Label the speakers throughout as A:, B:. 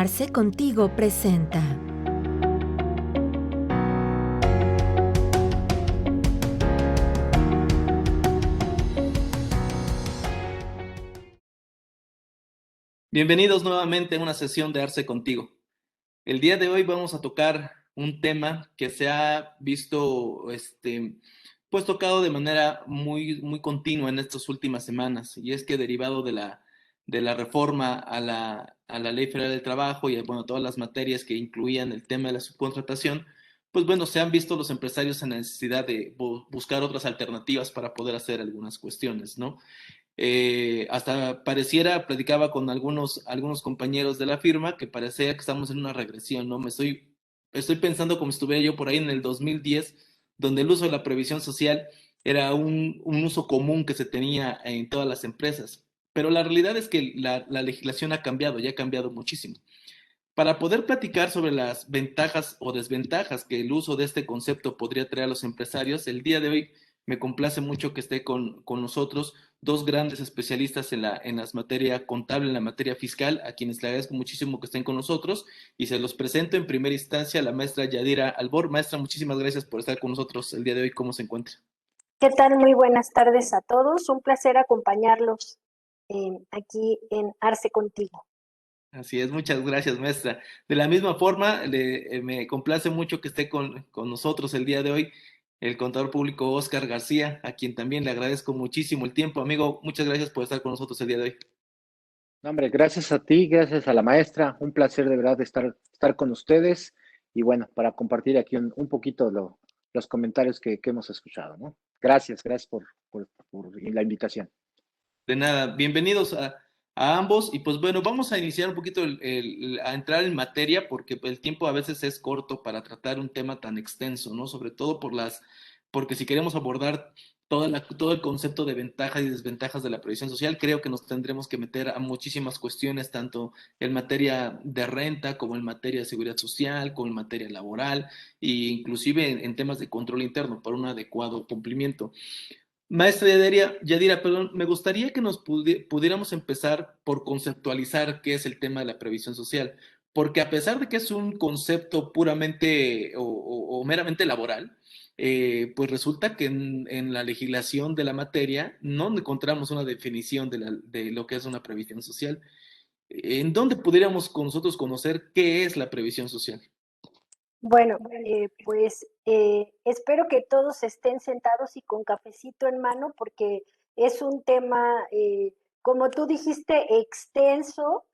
A: Arce Contigo presenta.
B: Bienvenidos nuevamente a una sesión de Arce Contigo. El día de hoy vamos a tocar un tema que se ha visto pues tocado de manera muy continua en estas últimas semanas, y es que derivado de la reforma a la Ley Federal del Trabajo y bueno, todas las materias que incluían el tema de la subcontratación, pues bueno, se han visto los empresarios en la necesidad de buscar otras alternativas para poder hacer algunas cuestiones, ¿no? Hasta pareciera, platicaba con algunos compañeros de la firma, que parecía que estamos en una regresión, ¿no? Estoy pensando como si estuviera yo por ahí en el 2010, donde el uso de la previsión social era un uso común que se tenía en todas las empresas. Pero la realidad es que la legislación ha cambiado, ya ha cambiado muchísimo. Para poder platicar sobre las ventajas o desventajas que el uso de este concepto podría traer a los empresarios, el día de hoy me complace mucho que esté con nosotros dos grandes especialistas en las materia contable, en la materia fiscal, a quienes le agradezco muchísimo que estén con nosotros, y se los presento en primera instancia a la maestra Yadira Albor. Maestra, muchísimas gracias por estar con nosotros el día de hoy. ¿Cómo se encuentra?
C: ¿Qué tal? Muy buenas tardes a todos. Un placer acompañarlos aquí en Arce Contigo.
B: Así es, muchas gracias, maestra. De la misma forma, me complace mucho que esté con nosotros el día de hoy el contador público Óscar García, a quien también le agradezco muchísimo el tiempo. Amigo, muchas gracias por estar con nosotros el día de hoy.
D: No, hombre, gracias a ti, gracias a la maestra. Un placer de verdad estar con ustedes y bueno, para compartir aquí un poquito los comentarios que hemos escuchado, ¿no? Gracias por la invitación.
B: De nada, bienvenidos a ambos, y pues bueno, vamos a iniciar un poquito a entrar en materia, porque el tiempo a veces es corto para tratar un tema tan extenso, ¿no? Sobre todo porque si queremos abordar todo el concepto de ventajas y desventajas de la previsión social, creo que nos tendremos que meter a muchísimas cuestiones, tanto en materia de renta como en materia de seguridad social, como en materia laboral, e inclusive en temas de control interno para un adecuado cumplimiento. Maestra Yadira, perdón, me gustaría que nos pudiéramos empezar por conceptualizar qué es el tema de la previsión social, porque a pesar de que es un concepto puramente o meramente laboral, pues resulta que en la legislación de la materia no encontramos una definición de lo que es una previsión social. ¿En dónde pudiéramos con nosotros conocer qué es la previsión social?
C: Bueno, espero que todos estén sentados y con cafecito en mano porque es un tema, como tú dijiste, extenso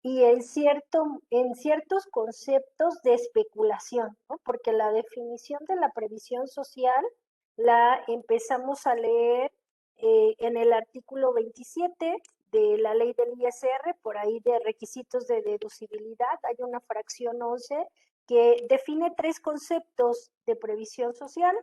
C: y en ciertos conceptos de especulación, ¿no? Porque la definición de la previsión social la empezamos a leer en el artículo 27 de la ley del ISR, por ahí de requisitos de deducibilidad, hay una fracción 11 que define tres conceptos de previsión social,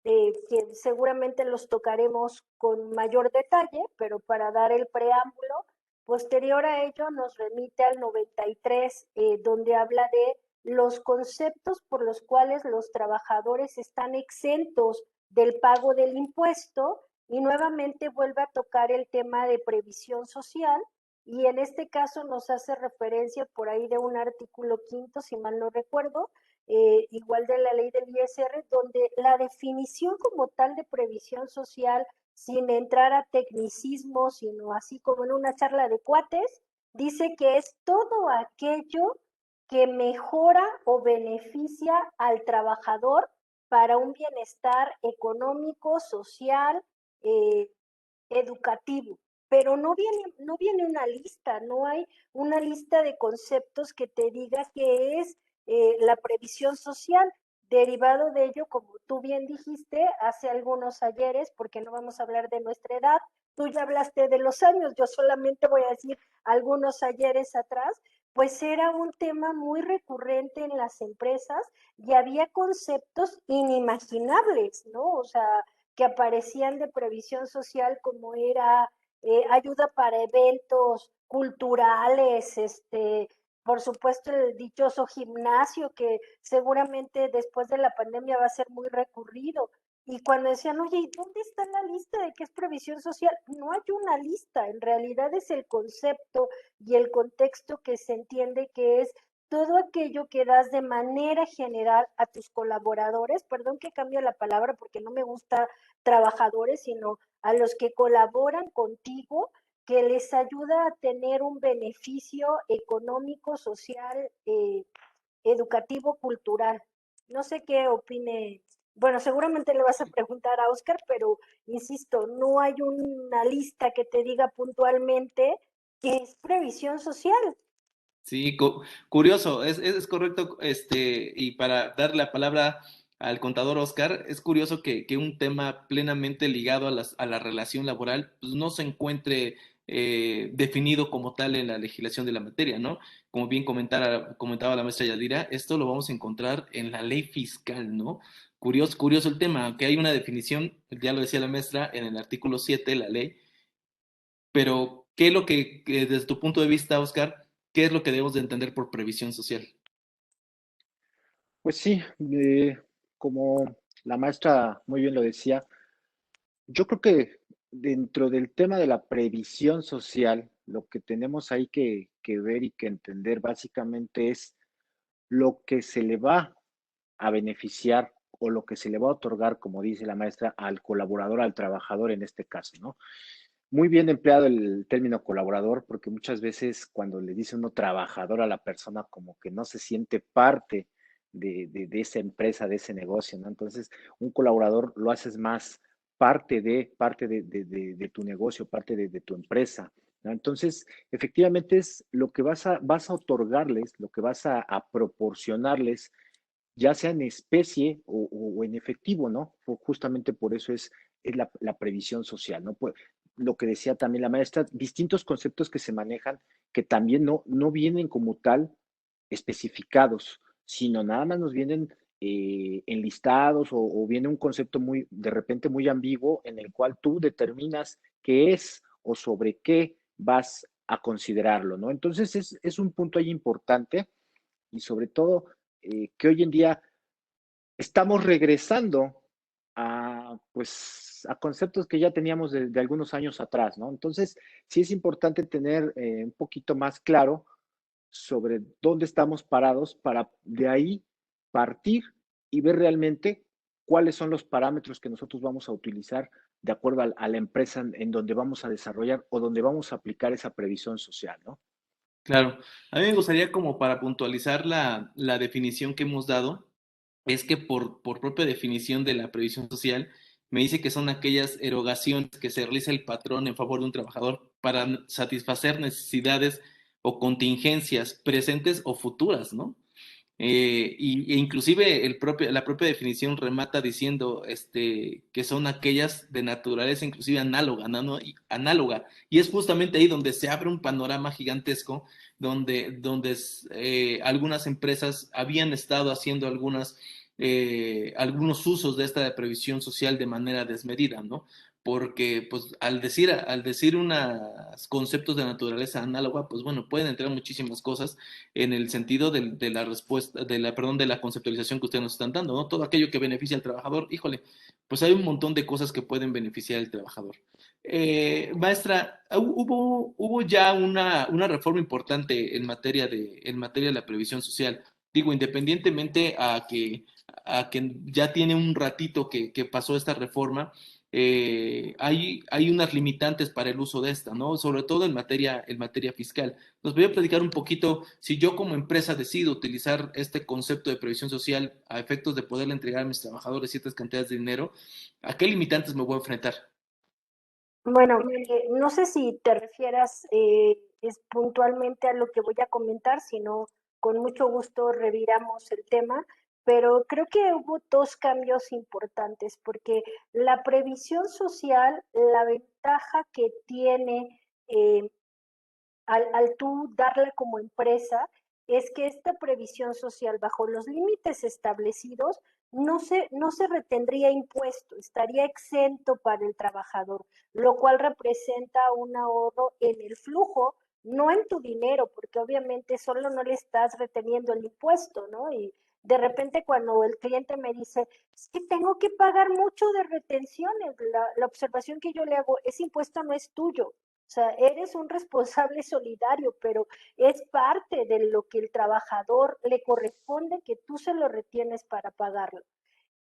C: que seguramente los tocaremos con mayor detalle, pero para dar el preámbulo, posterior a ello nos remite al 93, donde habla de los conceptos por los cuales los trabajadores están exentos del pago del impuesto, y nuevamente vuelve a tocar el tema de previsión social, y en este caso nos hace referencia por ahí de un artículo quinto, si mal no recuerdo, igual de la ley del ISR, donde la definición como tal de previsión social, sin entrar a tecnicismo, sino así como en una charla de cuates, dice que es todo aquello que mejora o beneficia al trabajador para un bienestar económico, social, eh, educativo. Pero no viene una lista, no hay una lista de conceptos que te diga qué es la previsión social. Derivado de ello, como tú bien dijiste, hace algunos ayeres, porque no vamos a hablar de nuestra edad, tú ya hablaste de los años, yo solamente voy a decir algunos ayeres atrás, pues era un tema muy recurrente en las empresas y había conceptos inimaginables, ¿no? O sea, que aparecían de previsión social, como era ayuda para eventos culturales, por supuesto el dichoso gimnasio, que seguramente después de la pandemia va a ser muy recurrido, Y cuando decían, oye, ¿y dónde está la lista de qué es previsión social? No hay una lista, en realidad es el concepto y el contexto que se entiende que es todo aquello que das de manera general a tus colaboradores, perdón que cambie la palabra porque no me gusta trabajadores, sino a los que colaboran contigo, que les ayuda a tener un beneficio económico, social, educativo, cultural. No sé qué opine. Bueno, seguramente le vas a preguntar a Oscar, pero insisto, no hay una lista que te diga puntualmente qué es previsión social.
B: Sí, curioso, es correcto, y para darle la palabra al contador Oscar, es curioso que un tema plenamente ligado a la relación laboral pues, no se encuentre definido como tal en la legislación de la materia, ¿no? Como bien comentaba la maestra Yadira, esto lo vamos a encontrar en la ley fiscal, ¿no? Curioso el tema, aunque hay una definición, ya lo decía la maestra, en el artículo 7 de la ley, pero, ¿qué es lo que desde tu punto de vista, Oscar, qué es lo que debemos de entender por previsión social?
D: Pues sí, como la maestra muy bien lo decía, yo creo que dentro del tema de la previsión social, lo que tenemos ahí que ver y que entender básicamente es lo que se le va a beneficiar o lo que se le va a otorgar, como dice la maestra, al colaborador, al trabajador en este caso, ¿no? Muy bien empleado el término colaborador, porque muchas veces cuando le dice uno trabajador a la persona, como que no se siente parte de esa empresa, de ese negocio, ¿no? Entonces, un colaborador lo haces más parte de tu negocio, parte de tu empresa, ¿no? Entonces, efectivamente es lo que vas a otorgarles, lo que vas a proporcionarles, ya sea en especie o en efectivo, ¿no? Justamente por eso es la previsión social, ¿no? Pues, lo que decía también la maestra, distintos conceptos que se manejan que también no vienen como tal especificados, sino nada más nos vienen enlistados o viene un concepto muy, de repente muy ambiguo en el cual tú determinas qué es o sobre qué vas a considerarlo, ¿no? Entonces es un punto ahí importante y sobre todo que hoy en día estamos regresando pues, a conceptos que ya teníamos de algunos años atrás, ¿no? Entonces, sí es importante tener un poquito más claro sobre dónde estamos parados para de ahí partir y ver realmente cuáles son los parámetros que nosotros vamos a utilizar de acuerdo a la empresa en donde vamos a desarrollar o donde vamos a aplicar esa previsión social, ¿no?
B: Claro, a mí me gustaría como para puntualizar la definición que hemos dado, es que por propia definición de la previsión social, me dice que son aquellas erogaciones que se realiza el patrón en favor de un trabajador para satisfacer necesidades o contingencias presentes o futuras, ¿no? E inclusive la propia definición remata diciendo que son aquellas de naturaleza inclusive análoga, ¿no? Análoga. Y es justamente ahí donde se abre un panorama gigantesco, donde algunas empresas habían estado haciendo algunos usos de esta previsión social de manera desmedida, ¿no? Porque pues al decir unos conceptos de naturaleza análoga, pues bueno, pueden entrar muchísimas cosas en el sentido de la respuesta, perdón, de la conceptualización que ustedes nos están dando, ¿no? Todo aquello que beneficia al trabajador, híjole, pues hay un montón de cosas que pueden beneficiar al trabajador. Maestra, hubo ya una reforma importante en materia de la previsión social. Digo, independientemente a que ya tiene un ratito que pasó esta reforma, hay unas limitantes para el uso de esta, ¿no? Sobre todo en materia fiscal. Nos voy a platicar un poquito, si yo como empresa decido utilizar este concepto de previsión social a efectos de poderle entregar a mis trabajadores ciertas cantidades de dinero, ¿a qué limitantes me voy a enfrentar?
C: Bueno, no sé si te refieras es puntualmente a lo que voy a comentar, sino con mucho gusto reviramos el tema, pero creo que hubo dos cambios importantes, porque la previsión social, la ventaja que tiene al tú darla como empresa, es que esta previsión social bajo los límites establecidos no se retendría impuesto, estaría exento para el trabajador, lo cual representa un ahorro en el flujo, no en tu dinero, porque obviamente solo no le estás reteniendo el impuesto, ¿no? de repente cuando el cliente me dice, es que tengo que pagar mucho de retenciones, la observación que yo le hago, ese impuesto no es tuyo. O sea, eres un responsable solidario, pero es parte de lo que el trabajador le corresponde que tú se lo retienes para pagarlo.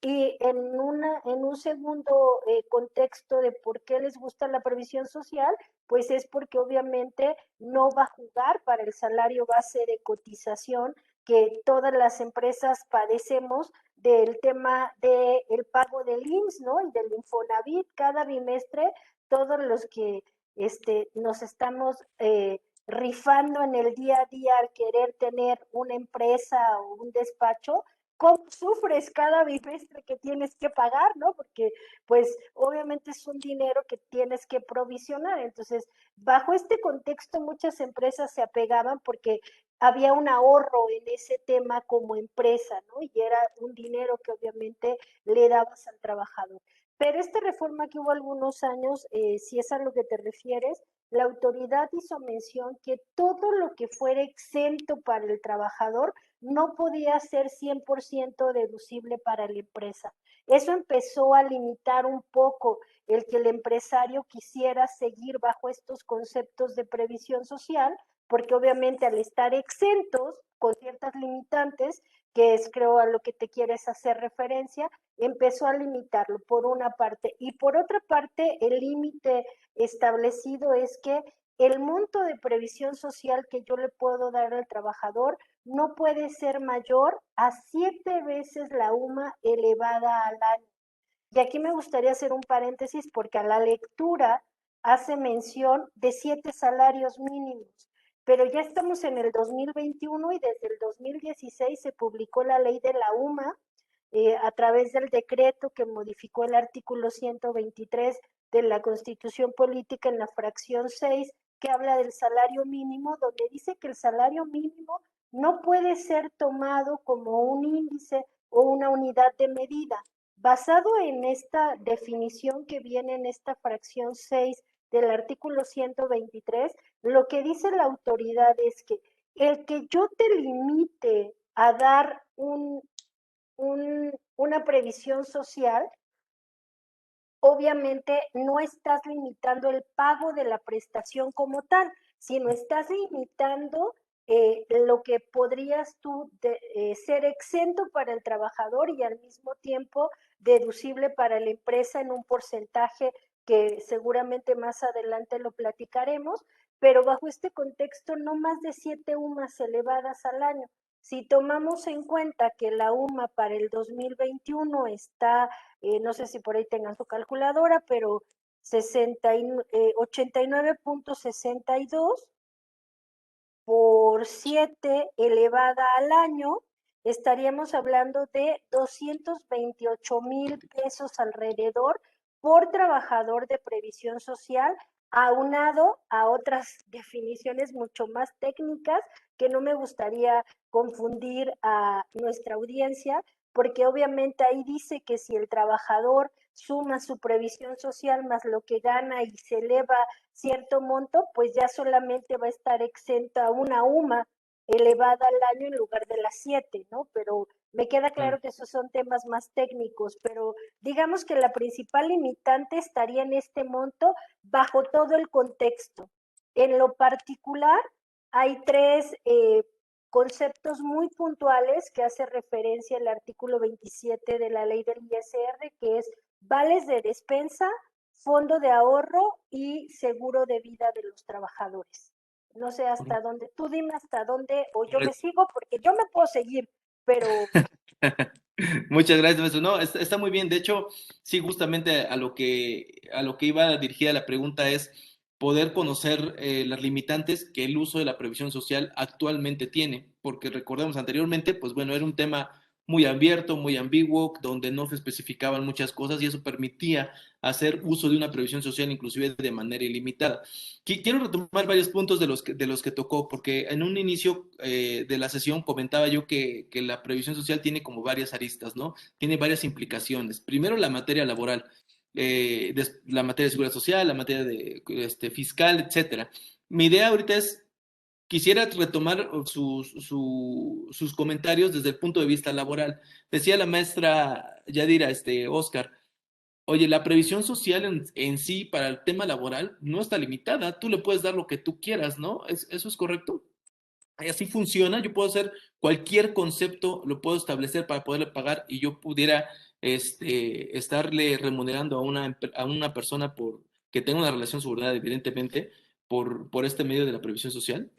C: Y en un segundo contexto de por qué les gusta la previsión social, pues es porque obviamente no va a jugar para el salario base de cotización que todas las empresas padecemos del tema del pago del IMSS, ¿no? Y del Infonavit cada bimestre, todos los que nos estamos rifando en el día a día al querer tener una empresa o un despacho, cómo sufres cada bimestre que tienes que pagar, ¿no? Porque pues obviamente es un dinero que tienes que provisionar. Entonces, bajo este contexto muchas empresas se apegaban porque había un ahorro en ese tema como empresa, ¿no? Y era un dinero que obviamente le dabas al trabajador. Pero esta reforma que hubo algunos años, si es a lo que te refieres, la autoridad hizo mención que todo lo que fuera exento para el trabajador no podía ser 100% deducible para la empresa. Eso empezó a limitar un poco el que el empresario quisiera seguir bajo estos conceptos de previsión social, porque obviamente al estar exentos con ciertas limitantes, que es creo a lo que te quieres hacer referencia, empezó a limitarlo por una parte. Y por otra parte, el límite establecido es que el monto de previsión social que yo le puedo dar al trabajador no puede ser mayor a 7 veces la UMA elevada al año. Y aquí me gustaría hacer un paréntesis porque a la lectura hace mención de 7 salarios mínimos, pero ya estamos en el 2021 y desde el 2016 se publicó la ley de la UMA a través del decreto que modificó el artículo 123 de la Constitución Política en la fracción 6, que habla del salario mínimo, donde dice que el salario mínimo no puede ser tomado como un índice o una unidad de medida. Basado en esta definición que viene en esta fracción 6 del artículo 123, lo que dice la autoridad es que el que yo te limite a dar una previsión social, obviamente no estás limitando el pago de la prestación como tal, sino estás limitando lo que podrías tú ser exento para el trabajador y al mismo tiempo deducible para la empresa en un porcentaje que seguramente más adelante lo platicaremos, pero bajo este contexto no más de 7 UMAS elevadas al año. Si tomamos en cuenta que la UMA para el 2021 está, no sé si por ahí tengan su calculadora, pero 89.62 por 7 elevada al año, estaríamos hablando de 228,000 pesos alrededor por trabajador de previsión social, aunado a otras definiciones mucho más técnicas que no me gustaría confundir a nuestra audiencia, porque obviamente ahí dice que si el trabajador suma su previsión social más lo que gana y se eleva cierto monto, pues ya solamente va a estar exenta a una UMA elevada al año en lugar de las 7, ¿no? Pero me queda claro que esos son temas más técnicos, pero digamos que la principal limitante estaría en este monto bajo todo el contexto. En lo particular, hay 3 conceptos muy puntuales que hace referencia el artículo 27 de la ley del ISR, que es vales de despensa, fondo de ahorro y seguro de vida de los trabajadores. No sé hasta dónde, tú dime hasta dónde, o yo me sigo, porque yo me puedo seguir, pero...
B: Muchas gracias, maestro. No, está muy bien. De hecho, sí, justamente a lo que iba dirigida la pregunta es poder conocer las limitantes que el uso de la previsión social actualmente tiene, porque recordemos anteriormente, pues bueno, era un tema muy abierto, muy ambiguo, donde no se especificaban muchas cosas y eso permitía hacer uso de una previsión social inclusive de manera ilimitada. Quiero retomar varios puntos de los que tocó, porque en un inicio de la sesión comentaba yo que la previsión social tiene como varias aristas, ¿no? Tiene varias implicaciones. Primero, la materia laboral, la materia de seguridad social, la materia de, fiscal, etcétera. Mi idea ahorita es quisiera retomar sus comentarios desde el punto de vista laboral. Decía la maestra Yadira, Oscar, oye, la previsión social en sí para el tema laboral no está limitada. Tú le puedes dar lo que tú quieras, ¿no? ¿Eso es correcto? Así funciona. Yo puedo hacer cualquier concepto, lo puedo establecer para poderle pagar y yo pudiera estarle remunerando a una persona por que tenga una relación subordinada, evidentemente, por este medio de la previsión social.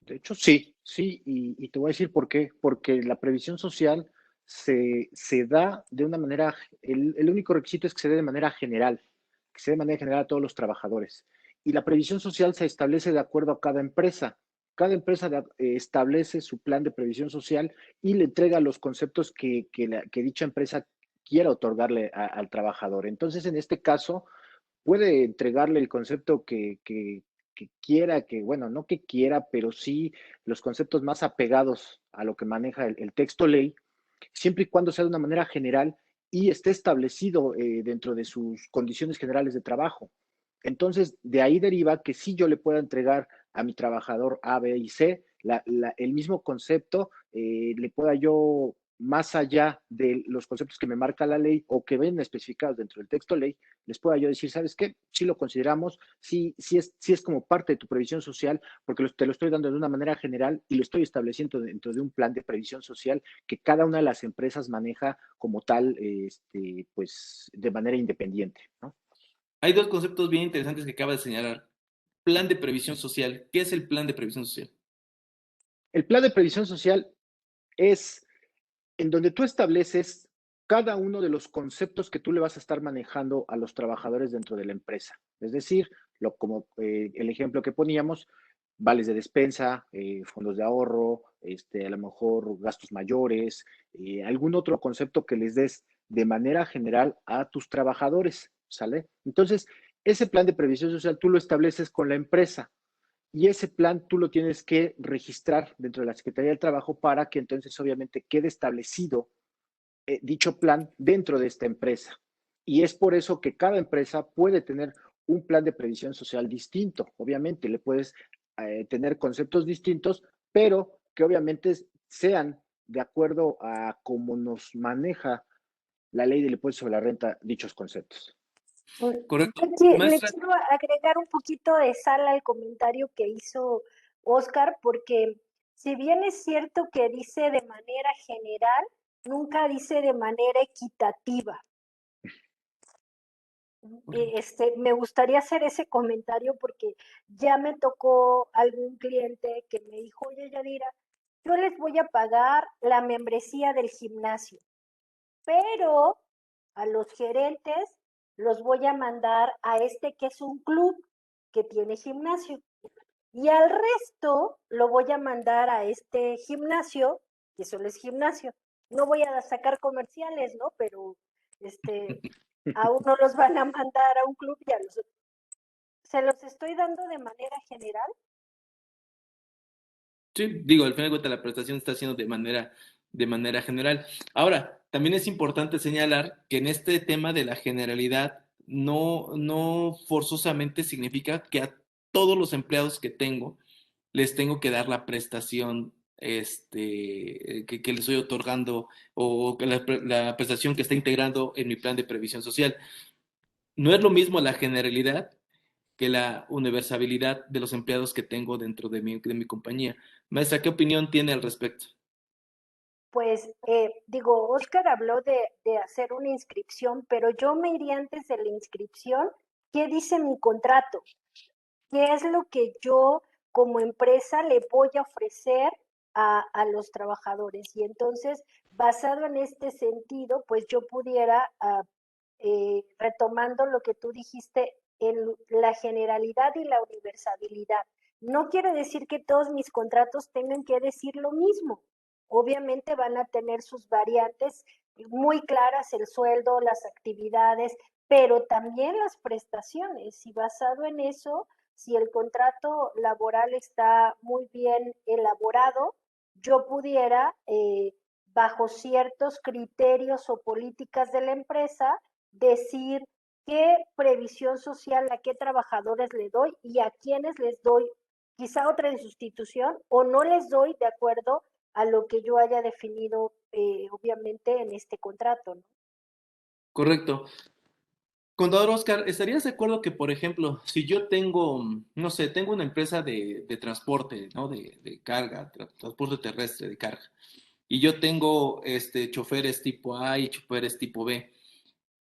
D: De hecho, sí, sí, y te voy a decir por qué. Porque la previsión social se da de una manera, el único requisito es que se dé de manera general, que se dé de manera general a todos los trabajadores. Y la previsión social se establece de acuerdo a cada empresa. Cada empresa establece su plan de previsión social y le entrega los conceptos que dicha empresa quiera otorgarle al trabajador. Entonces, en este caso, puede entregarle el concepto que quiera, que bueno, no que quiera, pero sí los conceptos más apegados a lo que maneja el texto ley, siempre y cuando sea de una manera general y esté establecido dentro de sus condiciones generales de trabajo. Entonces, de ahí deriva que si yo le pueda entregar a mi trabajador A, B y C el mismo concepto, le pueda yo, más allá de los conceptos que me marca la ley o que ven especificados dentro del texto ley, les pueda yo decir, ¿sabes qué? Sí lo consideramos, sí es como parte de tu previsión social, porque te lo estoy dando de una manera general y lo estoy estableciendo dentro de un plan de previsión social que cada una de las empresas maneja como tal, pues de manera independiente, ¿no?
B: Hay dos conceptos bien interesantes que acaba de señalar. Plan de previsión social. ¿Qué es el plan de previsión social?
D: El plan de previsión social es en donde tú estableces cada uno de los conceptos que tú le vas a estar manejando a los trabajadores dentro de la empresa. Es decir, como el ejemplo que poníamos, vales de despensa, fondos de ahorro, a lo mejor gastos mayores, algún otro concepto que les des de manera general a tus trabajadores, ¿sale? Entonces, ese plan de previsión social tú lo estableces con la empresa y ese plan tú lo tienes que registrar dentro de la Secretaría del Trabajo para que entonces obviamente quede establecido dicho plan dentro de esta empresa. Y es por eso que cada empresa puede tener un plan de previsión social distinto. Obviamente le puedes tener conceptos distintos, pero que obviamente sean de acuerdo a cómo nos maneja la ley del impuesto sobre la renta dichos conceptos.
B: Correcto.
C: Le
B: Maestra,
C: quiero agregar un poquito de sal al comentario que hizo Oscar, porque si bien es cierto que dice de manera general, nunca dice de manera equitativa. Me gustaría hacer ese comentario porque ya me tocó algún cliente que me dijo, oye, Yadira, yo les voy a pagar la membresía del gimnasio, pero a los gerentes los voy a mandar a que es un club que tiene gimnasio. Y al resto lo voy a mandar a este gimnasio, que solo es gimnasio. No voy a sacar comerciales, ¿no? Pero a uno los van a mandar a un club y a los otros. Se los estoy dando de manera general.
B: sí, digo, al final de cuentas la prestación está haciendo de manera general. Ahora, también es importante señalar que en este tema de la generalidad no forzosamente significa que a todos los empleados que tengo les tengo que dar la prestación que les estoy otorgando o que la prestación que está integrando en mi plan de previsión social. No es lo mismo la generalidad que la universabilidad de los empleados que tengo dentro de mi compañía. Maestra, ¿qué opinión tiene al respecto?
C: Pues digo, Oscar habló de hacer una inscripción, pero yo me iría antes de la inscripción. ¿Qué dice mi contrato? ¿Qué es lo que yo como empresa le voy a ofrecer a los trabajadores? Y entonces, basado en este sentido, pues yo pudiera, retomando lo que tú dijiste, en la generalidad y la universalidad. No quiere decir que todos mis contratos tengan que decir lo mismo. Obviamente van a tener sus variantes muy claras, el sueldo, las actividades, pero también las prestaciones. Y basado en eso, si el contrato laboral está muy bien elaborado, yo pudiera, bajo ciertos criterios o políticas de la empresa, decir qué previsión social, a qué trabajadores le doy y a quiénes les doy quizá otra en sustitución, o no les doy de acuerdo a lo que yo haya definido, obviamente, en este contrato, ¿no?
B: Correcto. Contador Oscar, ¿estarías de acuerdo que, por ejemplo, si yo tengo, no sé, tengo una empresa de transporte, ¿no? De carga, transporte terrestre de carga, y yo tengo choferes tipo A y choferes tipo B,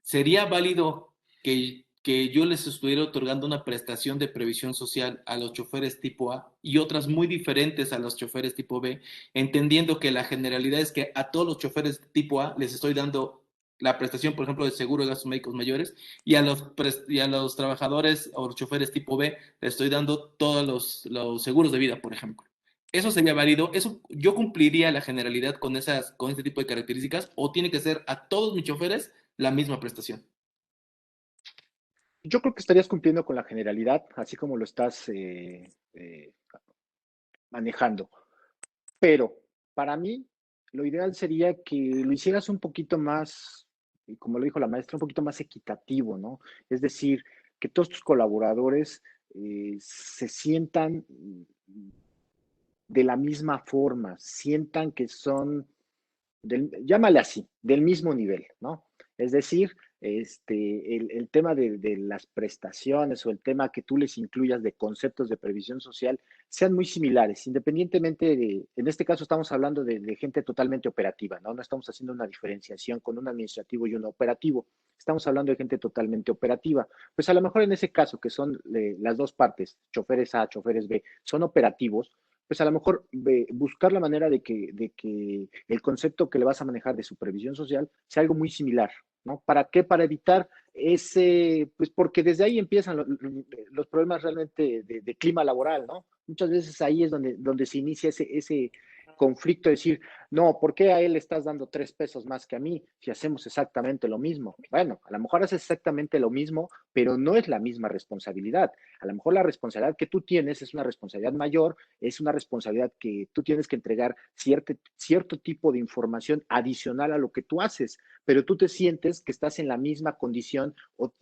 B: ¿sería válido que yo les estuviera otorgando una prestación de previsión social a los choferes tipo A y otras muy diferentes a los choferes tipo B, entendiendo que la generalidad es que a todos los choferes tipo A les estoy dando la prestación, por ejemplo, de seguro de gastos médicos mayores, y a los trabajadores o los choferes tipo B les estoy dando todos los seguros de vida, por ejemplo? ¿Eso sería válido? ¿Eso yo cumpliría la generalidad con este tipo de características? ¿O tiene que ser a todos mis choferes la misma prestación?
D: Yo creo que estarías cumpliendo con la generalidad, así como lo estás manejando. Pero para mí, lo ideal sería que lo hicieras un poquito más, y como lo dijo la maestra, un poquito más equitativo, ¿no? Es decir, que todos tus colaboradores se sientan de la misma forma, sientan que son llámale así, del mismo nivel, ¿no? Es decir, el tema de las prestaciones o el tema que tú les incluyas de conceptos de previsión social sean muy similares, independientemente en este caso estamos hablando de gente totalmente operativa, ¿no? No estamos haciendo una diferenciación con un administrativo y un operativo, estamos hablando de gente totalmente operativa. Pues a lo mejor en ese caso, que son las dos partes, choferes A, choferes B, son operativos, pues a lo mejor buscar la manera de que el concepto que le vas a manejar de supervisión social sea algo muy similar, ¿no? ¿Para qué? Para evitar pues porque desde ahí empiezan los problemas realmente de clima laboral, ¿no? Muchas veces ahí es donde se inicia ese conflicto de decir, no, ¿por qué a él le estás dando 3 pesos más que a mí si hacemos exactamente lo mismo? Bueno, a lo mejor haces exactamente lo mismo, pero no es la misma responsabilidad. A lo mejor la responsabilidad que tú tienes es una responsabilidad mayor, es una responsabilidad que tú tienes que entregar cierto tipo de información adicional a lo que tú haces, pero tú te sientes que estás en la misma condición o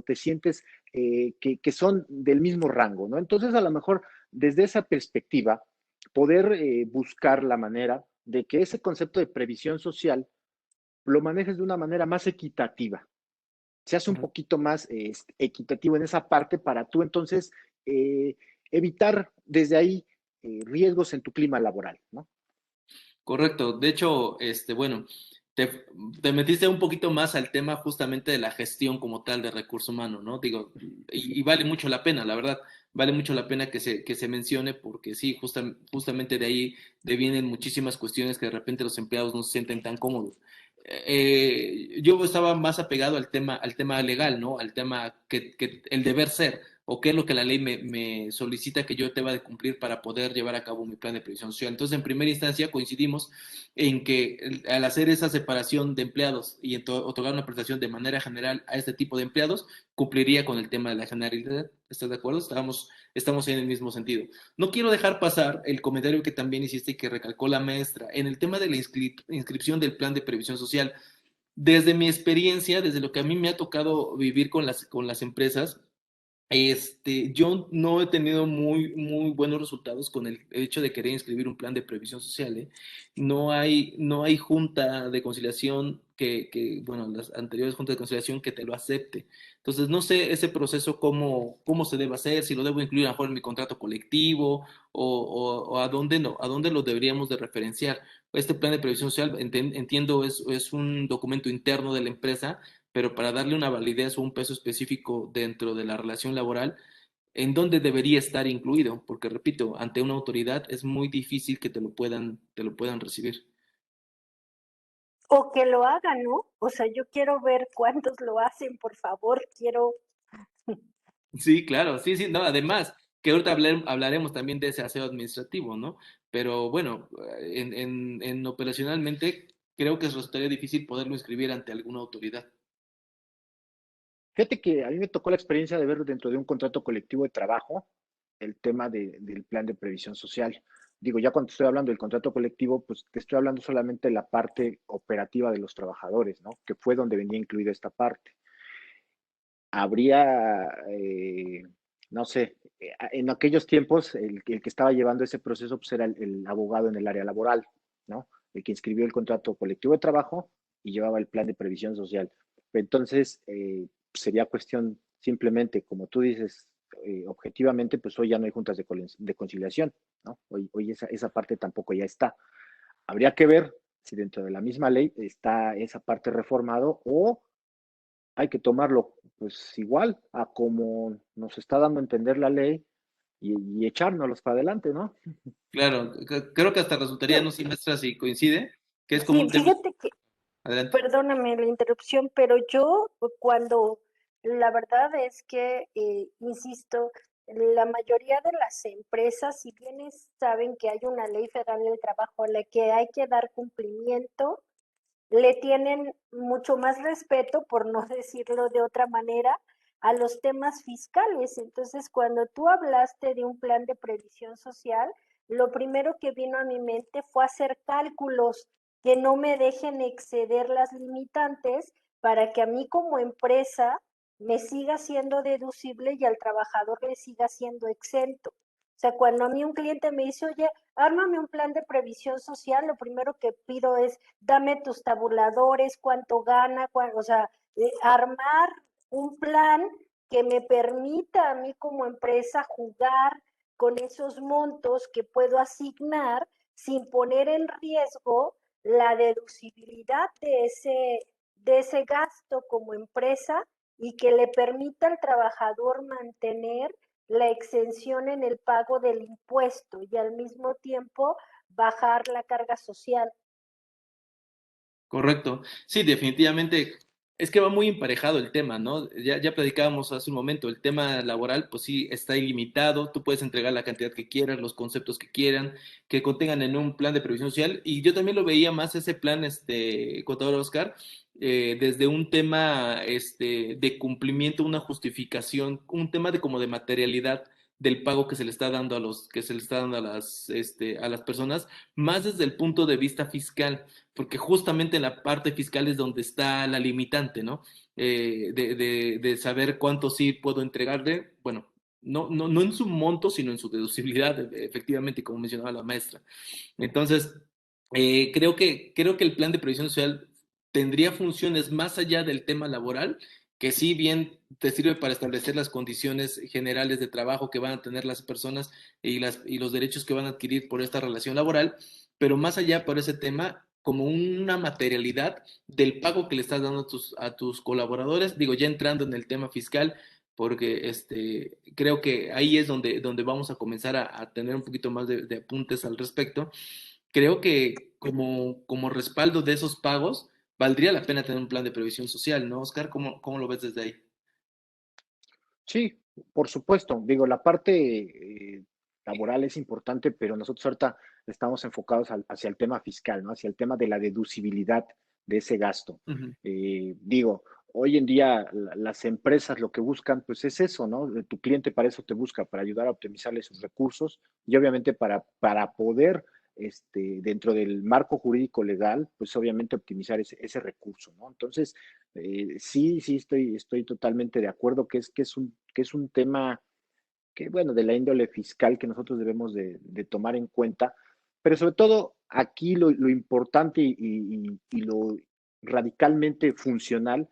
D: te sientes que son del mismo rango, ¿no? Entonces, a lo mejor desde esa perspectiva, poder buscar la manera de que ese concepto de previsión social lo manejes de una manera más equitativa, seas un poquito más equitativo en esa parte para tú entonces eh, evitar desde ahí riesgos en tu clima laboral, ¿no?
B: Correcto. De hecho, bueno, te, te metiste un poquito más al tema justamente de la gestión como tal de recurso humano, ¿no? Digo, y vale mucho la pena, la verdad, vale mucho la pena que se mencione porque sí, justamente de ahí devienen muchísimas cuestiones que de repente los empleados no se sienten tan cómodos. Yo estaba más apegado al tema legal, ¿no? Al tema que el deber ser, o qué es lo que la ley me solicita que yo deba de cumplir para poder llevar a cabo mi plan de previsión social. Entonces, en primera instancia, coincidimos en que al hacer esa separación de empleados y otorgar una prestación de manera general a este tipo de empleados, cumpliría con el tema de la generalidad. ¿Estás de acuerdo? Estamos en el mismo sentido. No quiero dejar pasar el comentario que también hiciste y que recalcó la maestra en el tema de la inscripción del plan de previsión social. Desde mi experiencia, desde lo que a mí me ha tocado vivir con las empresas, yo no he tenido muy buenos resultados con el hecho de querer inscribir un plan de previsión social, ¿eh? No hay junta de conciliación bueno, las anteriores juntas de conciliación que te lo acepte. Entonces, no sé ese proceso cómo se debe hacer, si lo debo incluir a lo mejor en mi contrato colectivo o a dónde no, a dónde lo deberíamos de referenciar. Este plan de previsión social, entiendo, es un documento interno de la empresa, pero para darle una validez o un peso específico dentro de la relación laboral, ¿en dónde debería estar incluido? Porque repito, ante una autoridad es muy difícil que te lo puedan recibir.
C: O que lo hagan, ¿no? O sea, yo quiero ver cuántos lo hacen, por favor, quiero.
B: Sí, claro, sí, sí, no, además, que ahorita hablaremos también de ese aseo administrativo, ¿no? Pero bueno, en operacionalmente creo que resultaría difícil poderlo inscribir ante alguna autoridad.
D: Fíjate que a mí me tocó la experiencia de ver dentro de un contrato colectivo de trabajo el tema del plan de previsión social. Digo, ya cuando estoy hablando del contrato colectivo, pues te estoy hablando solamente de la parte operativa de los trabajadores, ¿no? Que fue donde venía incluida esta parte. Habría no sé, en aquellos tiempos el que estaba llevando ese proceso pues era el abogado en el área laboral, ¿no? El que inscribió el contrato colectivo de trabajo y llevaba el plan de previsión social. Entonces, sería cuestión simplemente, como tú dices, objetivamente, pues hoy ya no hay juntas de conciliación, ¿no? Hoy esa parte tampoco ya está. Habría que ver si dentro de la misma ley está esa parte reformado o hay que tomarlo pues igual a como nos está dando a entender la ley y echárnoslos para adelante, ¿no?
B: Claro, creo que hasta resultaría,
C: No,
B: no sé, maestra, si coincide, que es como
C: sí,
B: un tema.
C: fíjate que,
B: Adelante.
C: perdóname la interrupción, pero yo cuando la verdad es que, insisto, la mayoría de las empresas, si bien saben que hay una ley federal del trabajo a la que hay que dar cumplimiento, le tienen mucho más respeto, por no decirlo de otra manera, a los temas fiscales. Entonces, cuando tú hablaste de un plan de previsión social, lo primero que vino a mi mente fue hacer cálculos que no me dejen exceder las limitantes para que a mí como empresa me siga siendo deducible y al trabajador le siga siendo exento. O sea, cuando a mí un cliente me dice, oye, ármame un plan de previsión social, lo primero que pido es, dame tus tabuladores, cuánto gana, o sea, armar un plan que me permita a mí como empresa jugar con esos montos que puedo asignar sin poner en riesgo la deducibilidad de ese gasto como empresa y que le permita al trabajador mantener la exención en el pago del impuesto y al mismo tiempo bajar la carga social.
B: Correcto. Sí, definitivamente. Es que va muy emparejado el tema, ¿no? Ya platicábamos hace un momento, el tema laboral, pues sí, está ilimitado, tú puedes entregar la cantidad que quieras, los conceptos que quieran, que contengan en un plan de previsión social, y yo también lo veía más ese plan, contador Oscar, desde un tema, de cumplimiento, una justificación, un tema de como de materialidad del pago que se le está dando que se le está dando a las personas, más desde el punto de vista fiscal porque justamente en la parte fiscal es donde está la limitante, ¿no? De saber cuánto sí puedo entregarle, bueno, no en su monto, sino en su deducibilidad, efectivamente, como mencionaba la maestra. Entonces, creo que el plan de previsión social tendría funciones más allá del tema laboral, que sí bien te sirve para establecer las condiciones generales de trabajo que van a tener las personas y los derechos que van a adquirir por esta relación laboral, pero más allá por ese tema, como una materialidad del pago que le estás dando a tus colaboradores, digo, ya entrando en el tema fiscal, porque creo que ahí es donde vamos a comenzar a tener un poquito más de apuntes al respecto. Creo que como respaldo de esos pagos, valdría la pena tener un plan de previsión social, ¿no, Oscar? ¿Cómo lo ves desde ahí?
D: Sí, por supuesto. Digo, la parte laboral es importante, pero nosotros ahorita estamos enfocados hacia el tema fiscal, ¿no? Hacia el tema de la deducibilidad de ese gasto.
B: Ujú.
D: Digo, hoy en día las empresas lo que buscan, pues es eso, ¿no? Tu cliente para eso te busca, para ayudar a optimizarle sus recursos y obviamente para poder, dentro del marco jurídico legal, pues obviamente optimizar ese recurso, ¿no? Entonces, sí, estoy totalmente de acuerdo que es un tema que, bueno, de la índole fiscal que nosotros debemos de tomar en cuenta, pero sobre todo aquí lo importante y lo radicalmente funcional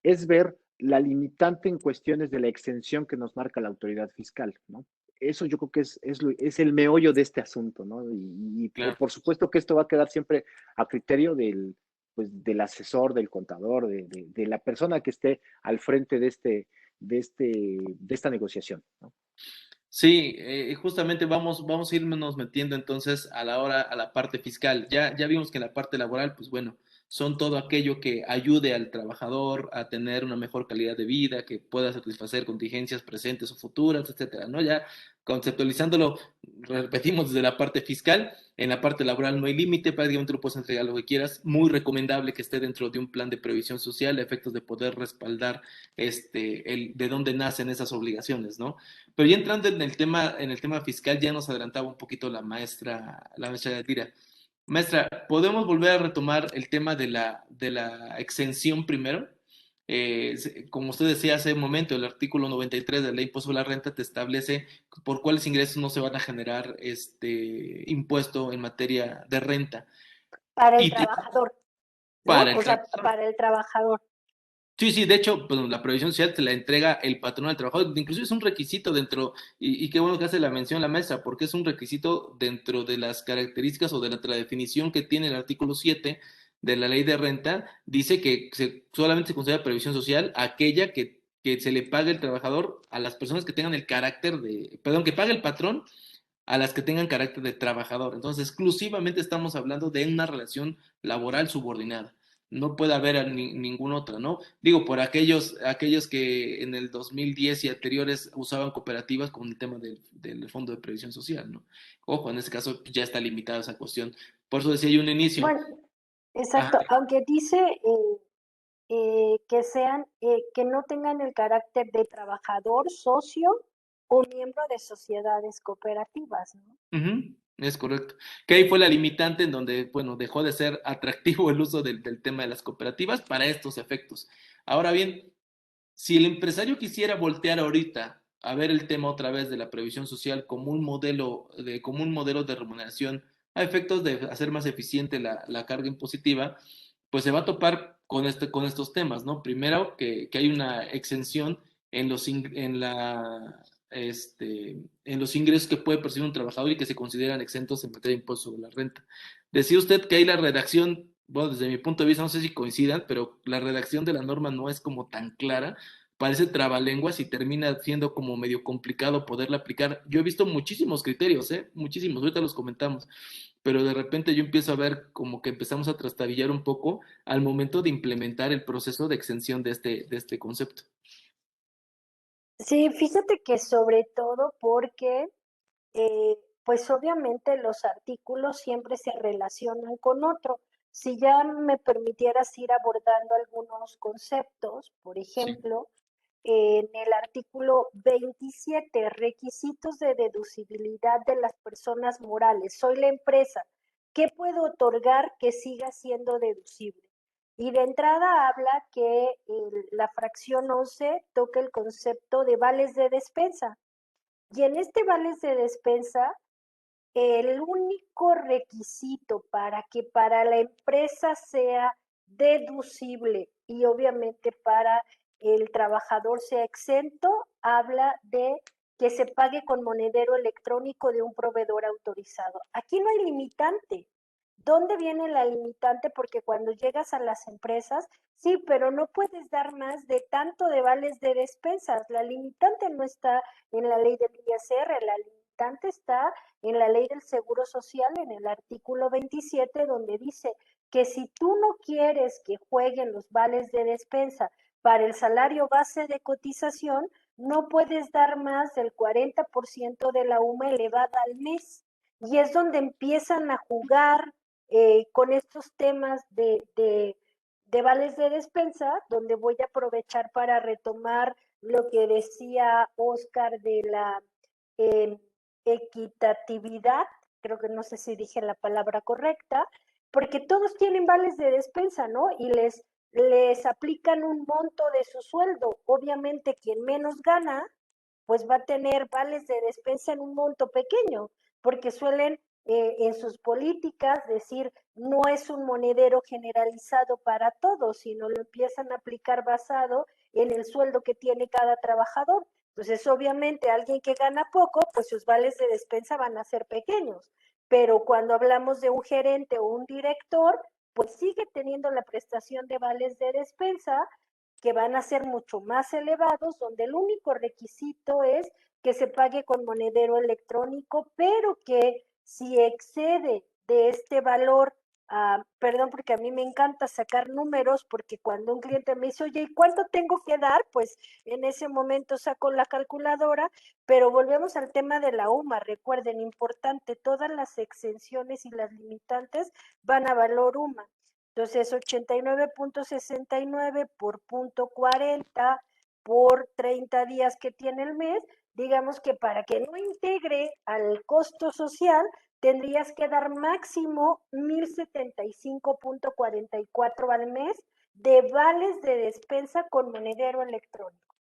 D: es ver la limitante en cuestiones de la exención que nos marca la autoridad fiscal, ¿no? Eso yo creo que es el meollo de este asunto, ¿no?
B: Claro.
D: Por supuesto que esto va a quedar siempre a criterio del asesor, del contador, de la persona que esté al frente de esta negociación, ¿no?
B: Sí, justamente vamos a irnos metiendo entonces a la parte fiscal. Ya vimos que en la parte laboral, pues bueno, son todo aquello que ayude al trabajador a tener una mejor calidad de vida, que pueda satisfacer contingencias presentes o futuras, etcétera, ¿no? Ya conceptualizándolo, repetimos desde la parte fiscal, en la parte laboral no hay límite, prácticamente lo puedes entregar lo que quieras. Muy recomendable que esté dentro de un plan de previsión social, a efectos de poder respaldar de dónde nacen esas obligaciones, ¿no? Pero ya entrando en el tema fiscal, ya nos adelantaba un poquito la maestra Yadira. Maestra, ¿podemos volver a retomar el tema de la exención primero? Como usted decía hace un momento, el artículo 93 de la Ley de Impuesto sobre la Renta te establece por cuáles ingresos no se van a generar impuesto en materia de renta.
C: Para el
B: Y
C: trabajador, ¿no?
B: para el
C: O sea,
B: trabajador.
C: para el trabajador.
B: Sí, sí, de hecho, pues, la previsión social te la entrega el patrón al trabajador, incluso es un requisito dentro, y qué bueno que hace la mención la mesa, porque es un requisito dentro de las características o de la definición que tiene el artículo 7 de la ley de renta, dice que solamente se considera previsión social aquella que se le pague el trabajador a las personas que tengan el carácter de, perdón, que pague el patrón a las que tengan carácter de trabajador. Entonces, exclusivamente estamos hablando de una relación laboral subordinada. No puede haber ninguna otra, ¿no? Digo, por aquellos que en el 2010 y anteriores usaban cooperativas con el tema del Fondo de Previsión Social, ¿no? Ojo, en este caso ya está limitada esa cuestión. Por eso decía yo un inicio.
C: Bueno,
B: Ajá,
C: exacto, aunque dice que sean, que no tengan el carácter de trabajador, socio o miembro de sociedades cooperativas, ¿no?
B: ujú, es correcto. Que ahí fue la limitante en donde, bueno, dejó de ser atractivo el uso del tema de las cooperativas para estos efectos. Ahora bien, si el empresario quisiera voltear ahorita a ver el tema otra vez de la previsión social como un modelo de remuneración a efectos de hacer más eficiente la carga impositiva, pues se va a topar con estos temas, ¿no? Primero, que hay una exención en en los ingresos que puede percibir un trabajador y que se consideran exentos en materia de impuesto sobre la renta. Decía usted que ahí la redacción, bueno, desde mi punto de vista, no sé si coincidan, pero la redacción de la norma no es como tan clara, parece trabalenguas y termina siendo como medio complicado poderla aplicar. Yo he visto muchísimos criterios, muchísimos, ahorita los comentamos, pero de repente yo empiezo a ver como que empezamos a trastabillar un poco al momento de implementar el proceso de exención de este concepto.
C: Sí, fíjate que sobre todo porque, pues obviamente los artículos siempre se relacionan con otro. Si ya me permitieras ir abordando algunos conceptos, por
B: Sí.
C: ejemplo, en el artículo 27, requisitos de deducibilidad de las personas morales. Soy la empresa. ¿Qué puedo otorgar que siga siendo deducible? Y de entrada habla que la fracción 11 toca el concepto de vales de despensa. Y en este vales de despensa, el único requisito para que para la empresa sea deducible y obviamente para el trabajador sea exento, habla de que se pague con monedero electrónico de un proveedor autorizado. Aquí no hay limitante. ¿Dónde viene la limitante? Porque cuando llegas a las empresas, sí, pero no puedes dar más de tanto de vales de despensas. La limitante no está en la ley del ISR, la limitante está en la ley del Seguro Social, en el artículo 27, donde dice que si tú no quieres que jueguen los vales de despensa para el salario base de cotización, no puedes dar más del 40% de la UMA elevada al mes. Y es donde empiezan a jugar con estos temas de vales de despensa, donde voy a aprovechar para retomar lo que decía Oscar de la eh, equitatividad, creo que no sé si dije la palabra correcta, porque todos tienen vales de despensa, ¿no? Y les aplican un monto de su sueldo. Obviamente quien menos gana, pues va a tener vales de despensa en un monto pequeño, porque suelen en sus políticas decir no es un monedero generalizado para todos, sino lo empiezan a aplicar basado en el sueldo que tiene cada trabajador. Entonces, obviamente, alguien que gana poco, pues sus vales de despensa van a ser pequeños. Pero cuando hablamos de un gerente o un director, pues sigue teniendo la prestación de vales de despensa que van a ser mucho más elevados, donde el único requisito es que se pague con monedero electrónico, pero que si excede de este valor, perdón, porque a mí me encanta sacar números, porque cuando un cliente me dice, oye, ¿y cuánto tengo que dar? Pues en ese momento saco la calculadora, pero volvemos al tema de la UMA. Recuerden, importante, todas las exenciones y las limitantes van a valor UMA. Entonces, 89.69 por punto 40 por 30 días que tiene el mes, digamos que para que no integre al costo social, tendrías que dar máximo 1,075.44 al mes, de vales de despensa con monedero electrónico.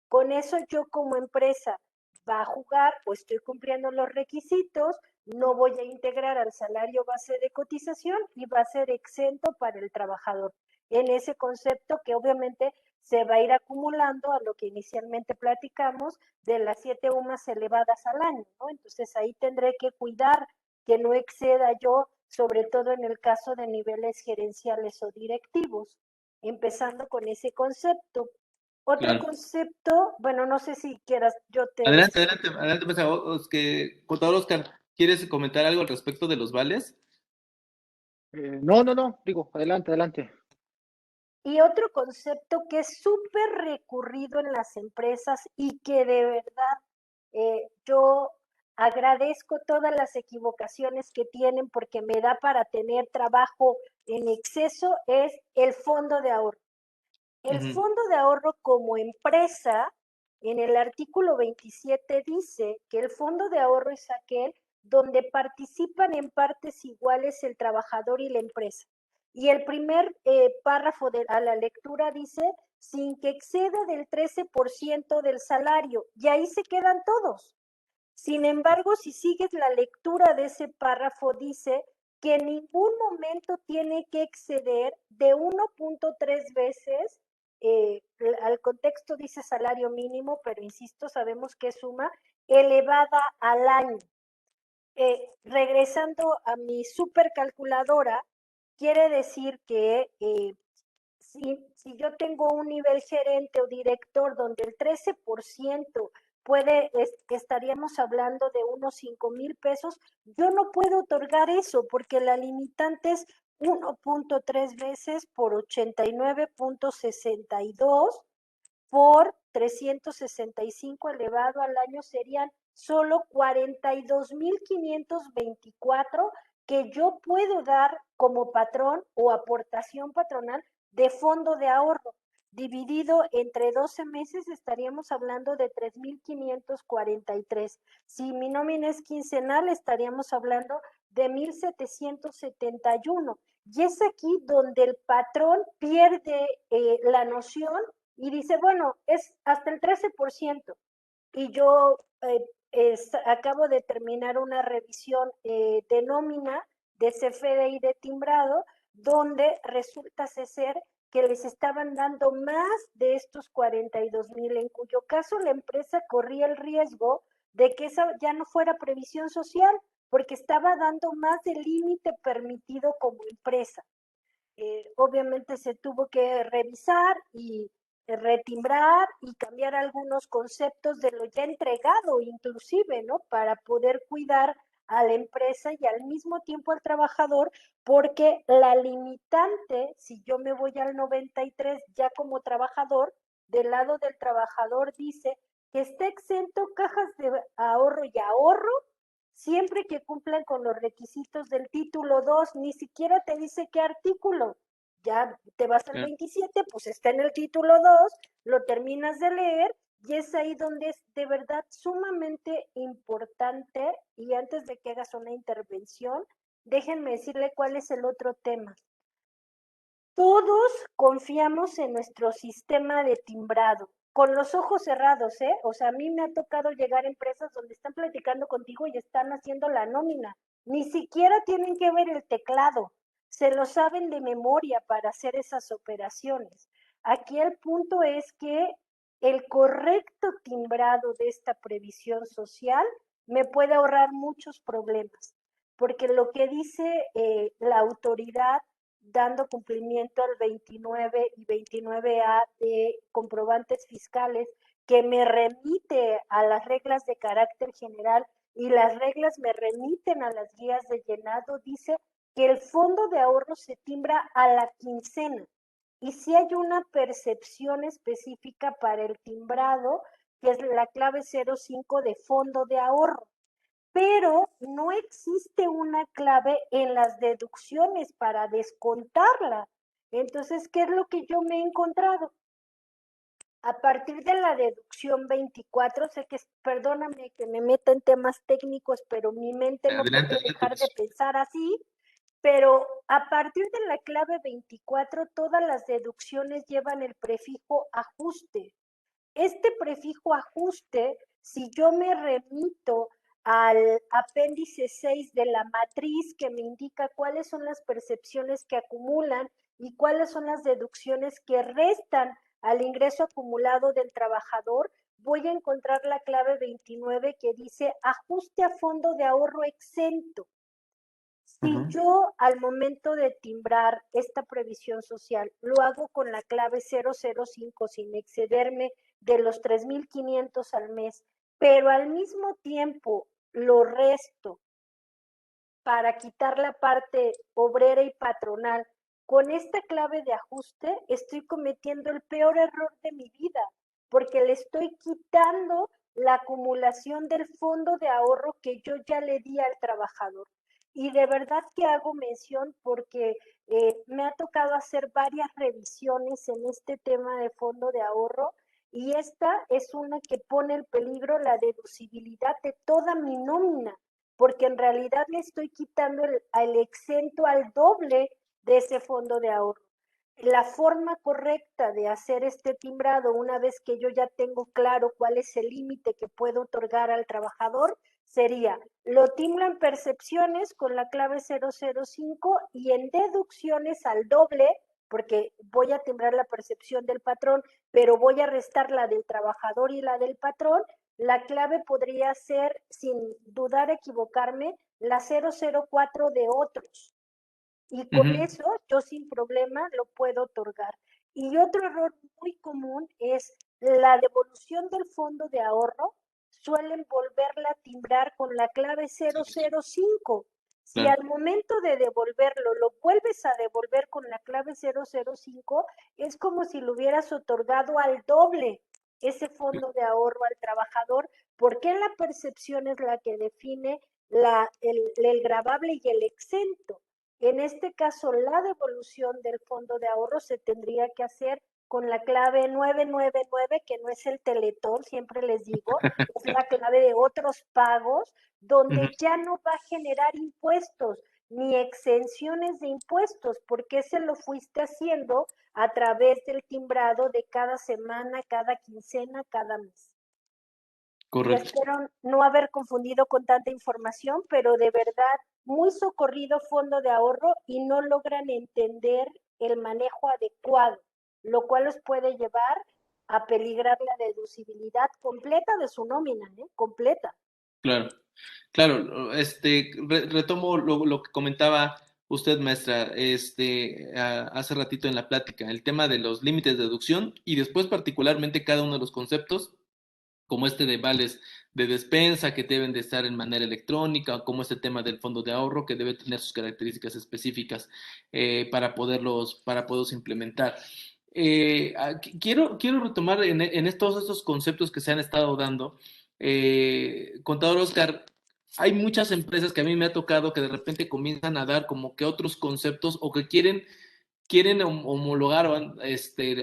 C: Con eso yo como empresa va a jugar o estoy cumpliendo los requisitos, no voy a integrar al salario base de cotización y va a ser exento para el trabajador. En ese concepto que obviamente se va a ir acumulando a lo que inicialmente platicamos de las 7 UMAS elevadas al año, ¿no? Entonces ahí tendré que cuidar que no exceda yo, sobre todo en el caso de niveles gerenciales o directivos, empezando con ese concepto. Otro
B: Claro.
C: concepto, bueno, no sé si quieras, yo te...
B: Adelante, pues, contador Oscar, ¿quieres comentar algo al respecto de los vales?
D: No, digo, adelante.
C: Y otro concepto que es súper recurrido en las empresas y que de verdad yo agradezco todas las equivocaciones que tienen porque me da para tener trabajo en exceso, es el fondo de ahorro. El fondo de ahorro como empresa, en el artículo 27 dice que el fondo de ahorro es aquel donde participan en partes iguales el trabajador y la empresa. Y el primer párrafo a la lectura dice, sin que exceda del 13% del salario, y ahí se quedan todos. Sin embargo, si sigues la lectura de ese párrafo, dice que en ningún momento tiene que exceder de 1.3 veces, al contexto dice salario mínimo, pero insisto, sabemos que es suma elevada al año. Regresando a mi supercalculadora, quiere decir que si yo tengo un nivel gerente o director donde el 13% estaríamos hablando de unos 5,000 pesos, yo no puedo otorgar eso porque la limitante es 1.3 veces por 89.62 por 365 elevado al año serían solo 42,524 que yo puedo dar como patrón o aportación patronal de fondo de ahorro. Dividido entre 12 meses estaríamos hablando de 3,543. Si mi nómina es quincenal estaríamos hablando de 1,771. Y es aquí donde el patrón pierde la noción y dice, bueno, es hasta el 13%. Y yo acabo de terminar una revisión de nómina de CFDI y de timbrado, donde resulta ser que les estaban dando más de estos 42,000, en cuyo caso la empresa corría el riesgo de que esa ya no fuera previsión social, porque estaba dando más del límite permitido como empresa. Obviamente se tuvo que revisar y retimbrar y cambiar algunos conceptos de lo ya entregado, inclusive, ¿no? Para poder cuidar a la empresa y al mismo tiempo al trabajador, porque la limitante, si yo me voy al 93 ya como trabajador, del lado del trabajador dice que está exento cajas de ahorro y ahorro siempre que cumplan con los requisitos del título 2, ni siquiera te dice qué artículo. Ya te vas al 27, pues está en el título 2, lo terminas de leer y es ahí donde es de verdad sumamente importante. Y antes de que hagas una intervención, déjenme decirle cuál es el otro tema. Todos confiamos en nuestro sistema de timbrado, con los ojos cerrados, ¿eh? O sea, a mí me ha tocado llegar a empresas donde están platicando contigo y están haciendo la nómina. Ni siquiera tienen que ver el teclado, se lo saben de memoria para hacer esas operaciones. Aquí el punto es que el correcto timbrado de esta previsión social me puede ahorrar muchos problemas, porque lo que dice la autoridad dando cumplimiento al 29 y 29A de comprobantes fiscales que me remite a las reglas de carácter general y las reglas me remiten a las guías de llenado, dice que el fondo de ahorro se timbra a la quincena. Y si hay una percepción específica para el timbrado, que es la clave 05 de fondo de ahorro, pero no existe una clave en las deducciones para descontarla. Entonces, ¿qué es lo que yo me he encontrado? A partir de la deducción 24, sé que, perdóname que me meta en temas técnicos, pero mi mente no puede dejar de pensar así. pero a partir de la clave 24, todas las deducciones llevan el prefijo ajuste. Este prefijo ajuste, si yo me remito al apéndice 6 de la matriz que me indica cuáles son las percepciones que acumulan y cuáles son las deducciones que restan al ingreso acumulado del trabajador, voy a encontrar la clave 29 que dice ajuste a fondo de ahorro exento. Si yo al momento de timbrar esta previsión social lo hago con la clave 005 sin excederme de los 3,500 al mes, pero al mismo tiempo lo resto para quitar la parte obrera y patronal, con esta clave de ajuste estoy cometiendo el peor error de mi vida, porque le estoy quitando la acumulación del fondo de ahorro que yo ya le di al trabajador. Y de verdad que hago mención porque me ha tocado hacer varias revisiones en este tema de fondo de ahorro y esta es una que pone en peligro la deducibilidad de toda mi nómina, porque en realidad le estoy quitando el exento al doble de ese fondo de ahorro. La forma correcta de hacer este timbrado, una vez que yo ya tengo claro cuál es el límite que puedo otorgar al trabajador, sería, lo timbro en percepciones con la clave 005 y en deducciones al doble, porque voy a timbrar la percepción del patrón, pero voy a restar la del trabajador y la del patrón. La clave podría ser, sin dudar equivocarme, la 004 de otros. Y con eso yo sin problema lo puedo otorgar. Y otro error muy común es la devolución del fondo de ahorro. Suelen volverla a timbrar con la clave 005. Si
B: Claro.
C: al momento de devolverlo lo vuelves a devolver con la clave 005, es como si lo hubieras otorgado al doble ese fondo de ahorro al trabajador, porque la percepción es la que define el gravable y el exento. En este caso, la devolución del fondo de ahorro se tendría que hacer con la clave 999, que no es el Teletón, siempre les digo, es la clave de otros pagos, donde ya no va a generar impuestos ni exenciones de impuestos, porque ese lo fuiste haciendo a través del timbrado de cada semana, cada quincena, cada mes. Y
B: Correcto.
C: espero no haber confundido con tanta información, pero de verdad, muy socorrido fondo de ahorro y no logran entender el manejo adecuado, lo cual los puede llevar a peligrar la deducibilidad completa de su nómina, completa.
B: Claro, claro, retomo lo que comentaba usted, maestra, hace ratito en la plática, el tema de los límites de deducción y después particularmente cada uno de los conceptos, como este de vales de despensa que deben de estar en manera electrónica, como este tema del fondo de ahorro que debe tener sus características específicas para poderlos implementar. Quiero retomar en todos estos conceptos que se han estado dando. Contador Oscar, hay muchas empresas que a mí me ha tocado que de repente comienzan a dar como que otros conceptos o que quieren homologar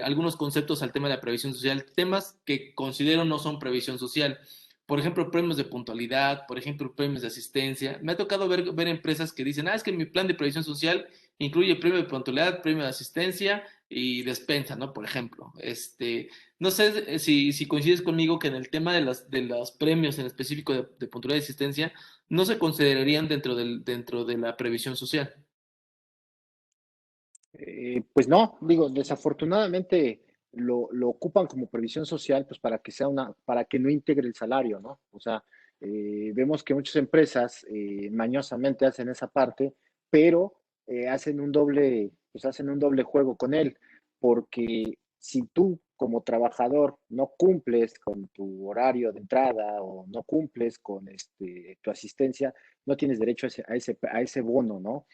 B: algunos conceptos al tema de la previsión social, temas que considero no son previsión social. Por ejemplo, premios de puntualidad, por ejemplo, premios de asistencia. Me ha tocado ver empresas que dicen, es que mi plan de previsión social incluye premio de puntualidad, premio de asistencia y despensa, ¿no? Por ejemplo. No sé si coincides conmigo que en el tema de los premios en específico de puntualidad y asistencia no se considerarían dentro de la previsión social.
D: Pues no, digo, desafortunadamente lo ocupan como previsión social, pues para que sea para que no integre el salario, ¿no? O sea, vemos que muchas empresas mañosamente hacen esa parte, pero hacen un doble juego con él, porque si tú como trabajador no cumples con tu horario de entrada o no cumples con tu asistencia, no tienes derecho a ese bono, ¿no?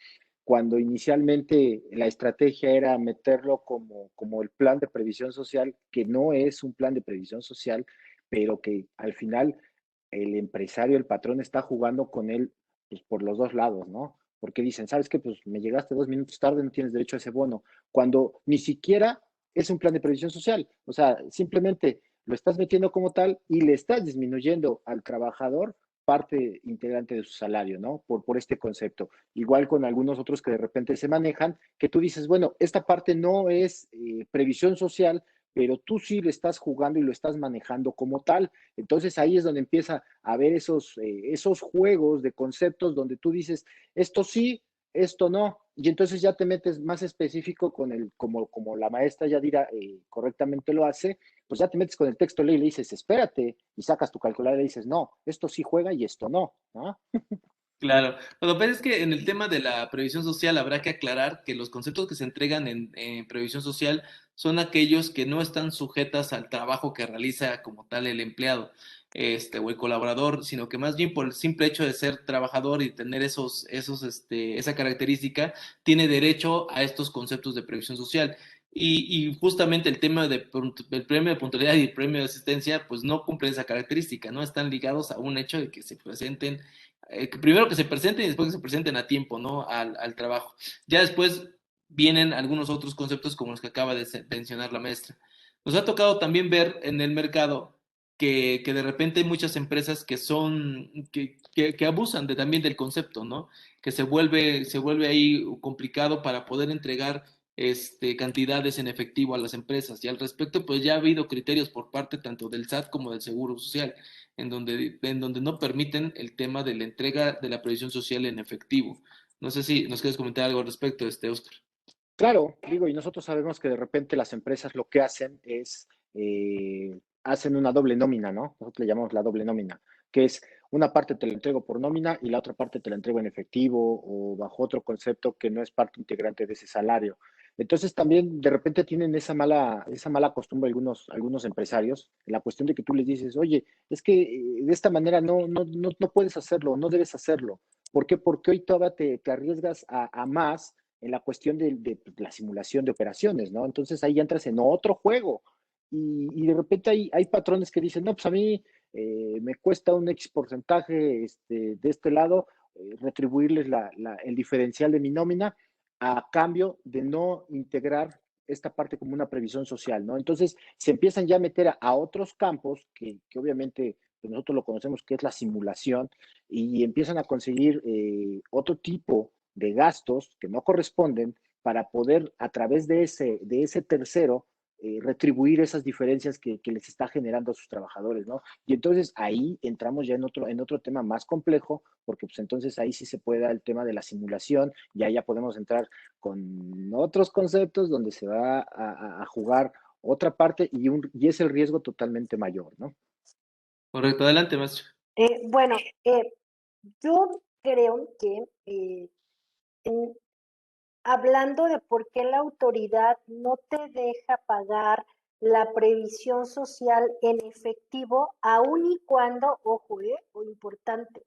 D: Cuando inicialmente la estrategia era meterlo como el plan de previsión social, que no es un plan de previsión social, pero que al final el empresario, el patrón está jugando con él pues, por los dos lados, ¿no? Porque dicen, ¿sabes qué? Pues me llegaste 2 minutos tarde, no tienes derecho a ese bono, cuando ni siquiera es un plan de previsión social, o sea, simplemente lo estás metiendo como tal y le estás disminuyendo al trabajador parte integrante de su salario, ¿no? Por este concepto. Igual con algunos otros que de repente se manejan, que tú dices, bueno, esta parte no es previsión social, pero tú sí lo estás jugando y lo estás manejando como tal. Entonces ahí es donde empieza a haber esos juegos de conceptos donde tú dices, esto sí, esto no. Y entonces ya te metes más específico con como la maestra Yadira correctamente lo hace, pues ya te metes con el texto ley y le dices, espérate, y sacas tu calculadora y dices, no, esto sí juega y esto no, ¿no?
B: Claro. Lo que pasa es que en el tema de la previsión social habrá que aclarar que los conceptos que se entregan en previsión social son aquellos que no están sujetas al trabajo que realiza como tal el empleado, o el colaborador, sino que más bien por el simple hecho de ser trabajador y tener esa característica, tiene derecho a estos conceptos de previsión social. Y justamente el tema del premio de puntualidad y el premio de asistencia, pues no cumplen esa característica, ¿no? Están ligados a un hecho de que se presenten primero que se presenten y después que se presenten a tiempo, ¿no? Al trabajo. Ya después vienen algunos otros conceptos como los que acaba de mencionar la maestra. Nos ha tocado también ver en el mercado que de repente hay muchas empresas que abusan también del concepto, ¿no? Que se vuelve ahí complicado para poder entregar cantidades en efectivo a las empresas. Y al respecto, pues ya ha habido criterios por parte tanto del SAT como del Seguro Social en donde no permiten el tema de la entrega de la previsión social en efectivo. No sé si nos quieres comentar algo al respecto, Oscar.
D: Claro, digo, y nosotros sabemos que de repente las empresas lo que hacen es, hacen una doble nómina, ¿no? Nosotros le llamamos la doble nómina, que es una parte te la entrego por nómina y la otra parte te la entrego en efectivo o bajo otro concepto que no es parte integrante de ese salario. Entonces también de repente tienen esa mala costumbre algunos empresarios, en la cuestión de que tú les dices, oye, es que de esta manera no puedes hacerlo, no debes hacerlo. ¿Por qué? Porque hoy todavía te arriesgas a más en la cuestión de la simulación de operaciones, ¿no? Entonces ahí entras en otro juego y de repente hay patrones que dicen, no, pues a mí me cuesta un X porcentaje de este lado retribuirles el diferencial de mi nómina a cambio de no integrar esta parte como una previsión social, ¿no? Entonces se empiezan ya a meter a otros campos que obviamente pues nosotros lo conocemos que es la simulación y empiezan a conseguir otro tipo de gastos que no corresponden para poder a través de ese tercero retribuir esas diferencias que les está generando a sus trabajadores, ¿no? Y entonces ahí entramos ya en otro tema más complejo, porque pues entonces ahí sí se puede dar el tema de la simulación, y ahí ya podemos entrar con otros conceptos donde se va a jugar otra parte y es el riesgo totalmente mayor, ¿no?
B: Correcto, adelante, maestro.
C: Bueno, yo creo que en- hablando de por qué la autoridad no te deja pagar la previsión social en efectivo, aun y cuando, ojo, o importante,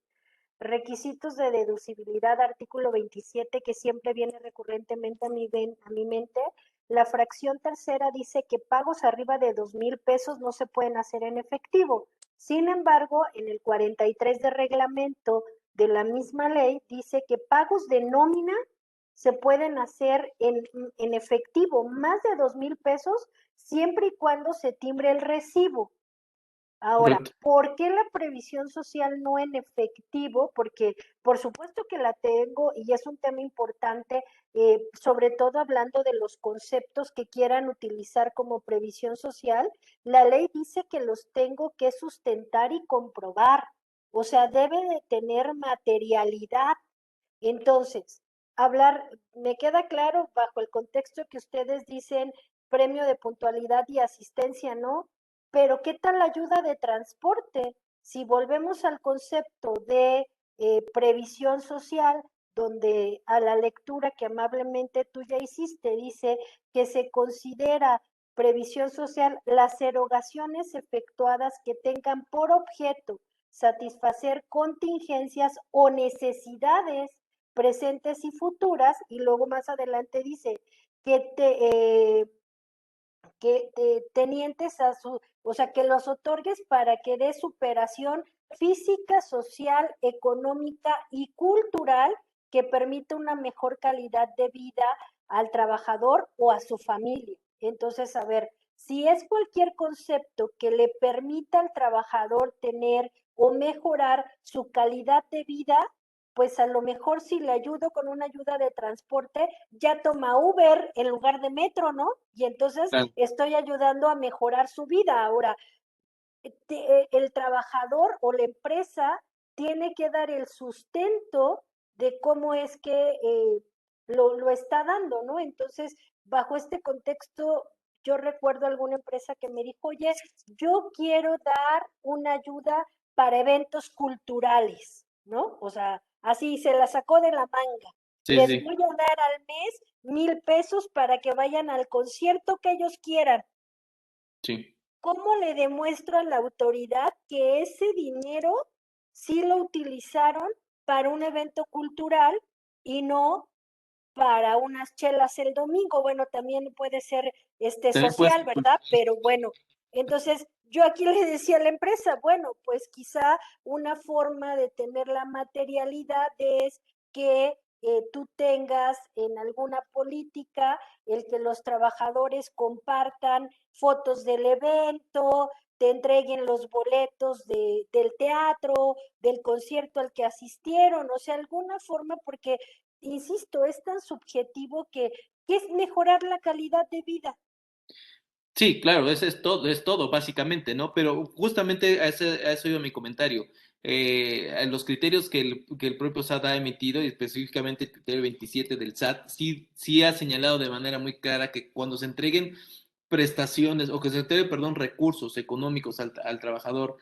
C: requisitos de deducibilidad, artículo 27, que siempre viene recurrentemente a mi mente. La fracción tercera dice que pagos arriba de 2,000 pesos no se pueden hacer en efectivo. Sin embargo, en el 43 de reglamento de la misma ley dice que pagos de nómina se pueden hacer en efectivo, más de 2,000 pesos, siempre y cuando se timbre el recibo. Ahora,
B: Correcto.
C: ¿por qué la previsión social no en efectivo? Porque por supuesto que la tengo y es un tema importante, sobre todo hablando de los conceptos que quieran utilizar como previsión social. La ley dice que los tengo que sustentar y comprobar, o sea, debe de tener materialidad. Entonces, me queda claro bajo el contexto que ustedes dicen premio de puntualidad y asistencia, ¿no? Pero ¿qué tal la ayuda de transporte? Si volvemos al concepto de previsión social, donde a la lectura que amablemente tú ya hiciste, dice que se considera previsión social las erogaciones efectuadas que tengan por objeto satisfacer contingencias o necesidades presentes y futuras, y luego más adelante dice que tenientes o sea, que los otorgues para que dé superación física, social, económica y cultural que permita una mejor calidad de vida al trabajador o a su familia. Entonces, a ver, si es cualquier concepto que le permita al trabajador tener o mejorar su calidad de vida, pues a lo mejor si le ayudo con una ayuda de transporte, ya toma Uber en lugar de metro, ¿no? Y entonces
B: Claro.
C: estoy ayudando a mejorar su vida. Ahora, el trabajador o la empresa tiene que dar el sustento de cómo es que lo está dando, ¿no? Entonces, bajo este contexto, yo recuerdo alguna empresa que me dijo, oye, yo quiero dar una ayuda para eventos culturales, ¿no? O sea, así se la sacó de la manga.
B: Sí,
C: Les
B: sí,
C: voy a dar al mes 1,000 pesos para que vayan al concierto que ellos quieran.
B: sí.
C: ¿Cómo le demuestro a la autoridad que ese dinero sí lo utilizaron para un evento cultural y no para unas chelas el domingo? Bueno, también puede ser
B: También puede
C: social,
B: ser
C: ¿verdad? Pero bueno, entonces yo aquí le decía a la empresa, bueno, pues quizá una forma de tener la materialidad es que tú tengas en alguna política el que los trabajadores compartan fotos del evento, te entreguen los boletos del teatro, del concierto al que asistieron, o sea, alguna forma, porque, insisto, es tan subjetivo que es mejorar la calidad de vida.
B: Sí, claro, ese es todo, básicamente, ¿no? Pero justamente a eso iba mi comentario. En los criterios que el propio SAT ha emitido, y específicamente el criterio 27 del SAT, sí ha señalado de manera muy clara que cuando se entreguen prestaciones, o que se entreguen, perdón, recursos económicos al trabajador,